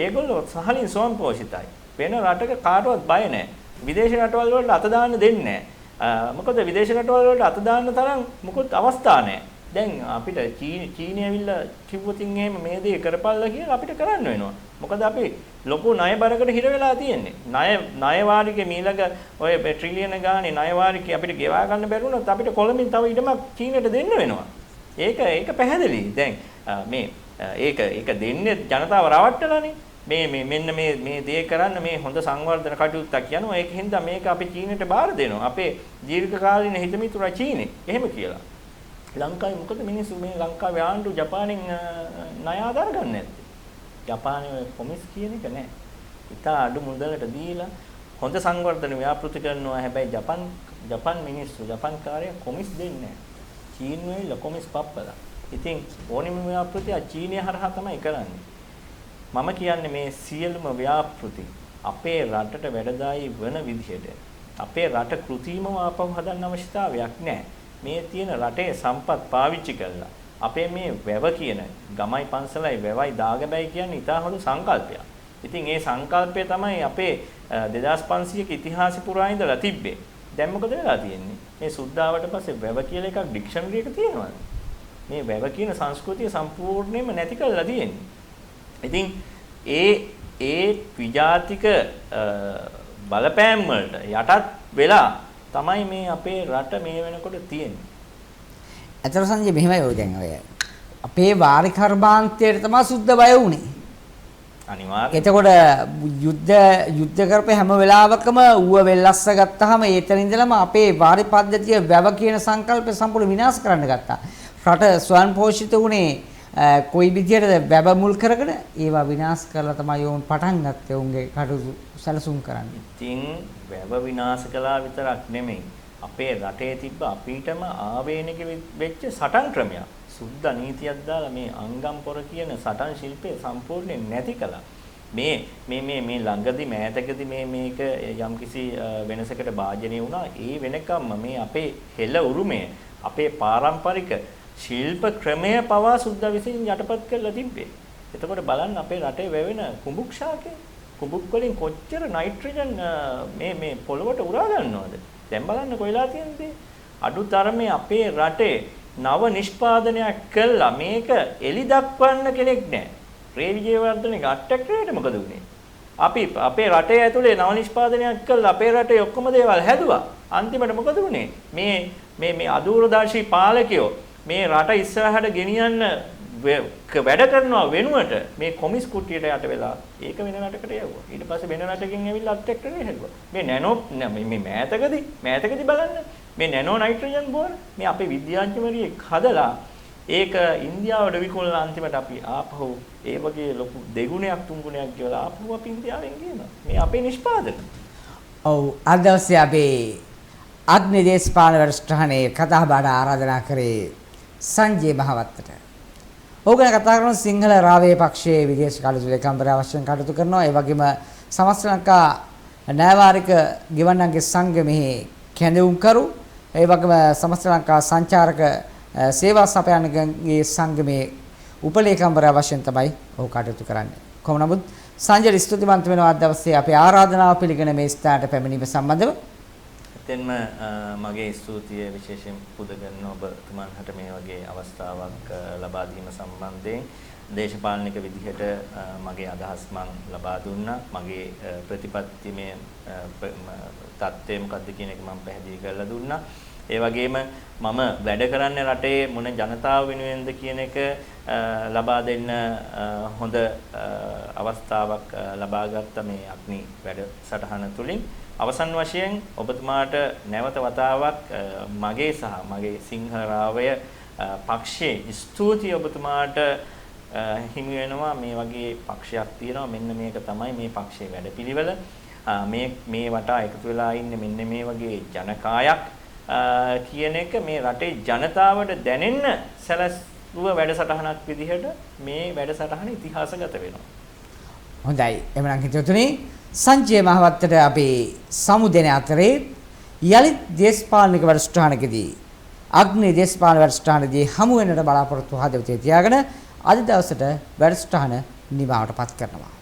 ඒගොල්ලෝ සහලින් ස්වයංපෝෂිතයි. වෙන රටක කාටවත් බය නැහැ. විදේශ රටවල් වලට අත දාන්න දෙන්නේ නැහැ. මොකද විදේශ රටවල් වලට අත දාන්න තරම් මොකොත් අවස්ථා නැහැ. දැන් අපිට චීනය ඇවිල්ලා කිව්වොතින් එහෙම මේ දේ කරපල්ලා කියලා අපිට කරන්න වෙනවා. මොකද අපි ලොකු ණය බරකට හිර වෙලා තියෙන්නේ. ණය වාරිකේ මීළඟ ඔය ට්‍රිලියන ගානේ ණය වාරිකේ අපිට ගෙවා ගන්න බැරි වුණොත් අපිට කොළඹින් තව ඉඩමක් චීනයට දෙන්න වෙනවා. ඒක පැහැදිලි. දැන් ඒක දෙන්නේ ජනතාව රවට්ටලානේ. මෙන්න මේ දේ කරන්න මේ හොඳ සංවර්ධන කටයුත්තක් යනවා. ඒක හින්දා මේක අපි චීනයට බාර දෙනවා. අපේ දීර්ඝකාලීන හිතමිතුරා චීනේ. එහෙම කියලා. ලංකාවේ මොකද මිනිස්සු මේ ලංකාවේ ආණ්ඩුව ජපානෙන් ණය ආදාර ගන්න නැත්තේ? ජපානයේ කොමිස් කියන එක නෑ. ඉතා අඩු මුදලට දීලා හොඳ සංවර්ධන ව්‍යාපෘති කරනවා. හැබැයි ජපන් මිනිස්සු ජපන් කාර්යය කොමිස් දෙන්නේ නෑ. චීනෙයි කොමිස් පප්පලා. ඉතින් ඕනෙම ව්‍යාපෘතිය චීනය හරහා තමයි කරන්නේ. මම කියන්නේ මේ සියලුම ව්‍යාපෘති අපේ රටට වැඩදායී වන විදිහට අපේ රට කෘත්‍රිමව ආපහු හදන්න අවශ්‍යතාවයක් නැහැ. මේ තියෙන රටේ සම්පත් පාවිච්චි කරලා අපේ මේ වැව කියන ගමයි පන්සලයි වැවයි දාගබයි කියන්නේ ඉතා හොඳ සංකල්පයක්. ඉතින් ඒ සංකල්පය තමයි අපේ 2500ක ඉතිහාසෙ පුරා ඉඳලා තිබ්බේ. දැන් මොකද වෙලා තියෙන්නේ? මේ සුද්ධාවට පස්සේ වැව කියලා එකක් ඩික්ෂනරි එක තියෙනවා. මේ වැව කියන සංස්කෘතිය සම්පූර්ණයෙන්ම නැති කරලා තියෙන්නේ. ඉතින් ඒ විජාතික බලපෑම් වලට යටත් වෙලා තමයි මේ අපේ රට මේ වෙනකොට තියෙන්නේ. අතර සංජය මෙහෙමයි ඔය දැන් ඔය අපේ වාරි කර්මාන්තයට තමයි සුද්ධ බය වුනේ. අනිවාර්යයෙන්. එතකොට යුද්ධ කරපු හැම වෙලාවකම ඌව වෙල්ලස්ස ගත්තාම ඒතන ඉඳලම අපේ වාරි පද්ධතිය වැව කියන සංකල්පය සම්පූර්ණ විනාශ කරන්න ගත්තා. රට ස්වයං පෝෂිත වුණේ කොයි විදියටද වැව මුල් කරගෙන ඒවා විනාශ කරලා තමයි වුන් පටන් ගත්තේ උන්ගේ කටයුතු සැලසුම් කරන්නේ. ඉතින් වැව විනාශ කළා විතරක් නෙමෙයි අපේ රටේ තිබ්බ අපිටම ආවේනික වෙච්ච සටන් ක්‍රමයක්. සුද්ධ නීතියක් දාලා මේ අංගම් පොර කියන සටන් ශිල්පය සම්පූර්ණයෙන් නැති කළා. මේ ළඟදී මෑතකදී මේක යම්කිසි වෙනසකට භාජනය වුණා. ඒ වෙනකම්ම මේ අපේ හෙළ උරුමය අපේ පාරම්පරික ශිල්ප ක්‍රමය පවා සුද්ධ විසින් යටපත් කරලා තිබ්බේ. එතකොට බලන්න අපේ රටේ වැවෙන කුඹුක් ශාකේ කුඹුක් වලින් කොච්චර නයිට්‍රජන් මේ පොළොවට උරා ගන්නවද? දැන් බලන්න කොයිලා තියෙනද? අඩුතරමේ අපේ රටේ නව නිෂ්පාදනයක් කළා මේක එලි දක්වන්න කෙනෙක් නැහැ. රේ විජේවර්ධනගේ අට්ටක් රේට මොකද උනේ? අපි අපේ රටේ ඇතුලේ නව නිෂ්පාදනයක් කළා අපේ රටේ ඔක්කොම දේවල් හැදුවා. අන්තිමට මොකද උනේ? මේ අදූරදර්ශී පාලකයෝ මේ රට ඉස්සරහට ගෙනියන්න වැඩ කරනවා වෙනුවට මේ කොමිස් කුට්ටියට යට වෙලා ඒක වෙන රටකට යවුවා. ඊට පස්සේ වෙන රටකින් ඇවිල්ලා අට්ටක් රේ හැදුවා. මේ නැනෝ මේ මෑතකදී බලන්න මේ නැනෝ නයිට්‍රජන් බෝර මේ අපේ විද්‍යාඥවරියෙක් හදලා ඒක ඉන්දියාවට විකුණලා අන්තිමට අපි ආපහු ඒ වගේ ලොකු දෙගුණයක් තුන්ගුණයක් කියලා ආපහු අපි ඉන්දියාවෙන් ගේනවා. මේ අපේ නිෂ්පාදන. ඔව් අද දවසේ අපි අග්නි දේශපාලන වැඩසටහනේ කතා බහ ආරාධනා කරේ සංජය මහවත්තට. ඕගන කතා කරන සිංහල රාවයේ පක්ෂයේ විදේශ කටයුතු ලේකම්වරයා වශයෙන් කටයුතු කරනවා. ඒ වගේම සමස්ත ලංකා න්‍යායවාරික ගෙවන්නන්ගේ සංගමෙහි කැඳවුම්කරු ඒ වගේම සමස්ත ලංකා සංචාරක සේවා සපයන්නගේ සංගමේ උපලේකම්වරයා වශයෙන් තමයි ඔහු කටයුතු කරන්නේ. කොහොම නමුත් සංජය ස්තුතිවන්ත වෙනවා අද දවසේ අපේ ආරාධනාව පිළිගෙන මේ ස්ථානට පැමිණීම සම්බන්ධව. එතෙන්ම මගේ ස්තුතිය විශේෂයෙන් පුද කරන ඔබතුමන්ට මේ වගේ අවස්ථාවක් ලබා දීම සම්බන්ධයෙන් දේශපාලනික විදිහට මගේ අදහස් මම ලබා දුන්නා. මගේ ප්‍රතිපත්තිමය තත්ත්වය මොකක්ද කියන එක මම පැහැදිලි කරලා දුන්නා. ඒ වගේම මම වැඩ කරන්නේ රටේ මොන ජනතාව වෙනුවෙන්ද කියන එක ලබා දෙන්න හොඳ අවස්ථාවක් ලබා ගත්ත මේ අග්නි වැඩසටහන තුලින් අවසන් වශයෙන් ඔබතුමාට නැවත වතාවක් මගේ සහ මගේ සිංහරාවය පක්ෂයේ ස්තුතියි ඔබතුමාට හිමි වෙනවා. මේ වගේ පක්ෂයක් තියෙනවා. මෙන්න මේක තමයි මේ පක්ෂයේ වැඩපිළිවෙල. මේ වටා එකතු වෙලා ඉන්නේ මෙන්න මේ වගේ ජනකායක් කියන එක මේ රටේ ජනතාවට දැනෙන්න සැලසුව වැඩසටහනක් විදිහට මේ වැඩසටහන ඉතිහාසගත වෙනවා. හොඳයි. එමනම් හිතතුනි සංජය මහවත්තට අපි සමුදෙන අතරේ යලිත් දේශපාලනික වැඩසටහනකදී අග්නි දේශපාලන වැඩසටහනදී හමු වෙන්නට බලාපොරොත්තු හදවතේ තියාගෙන අද දවසට වැඩසටහන නිමාවටපත් කරනවා.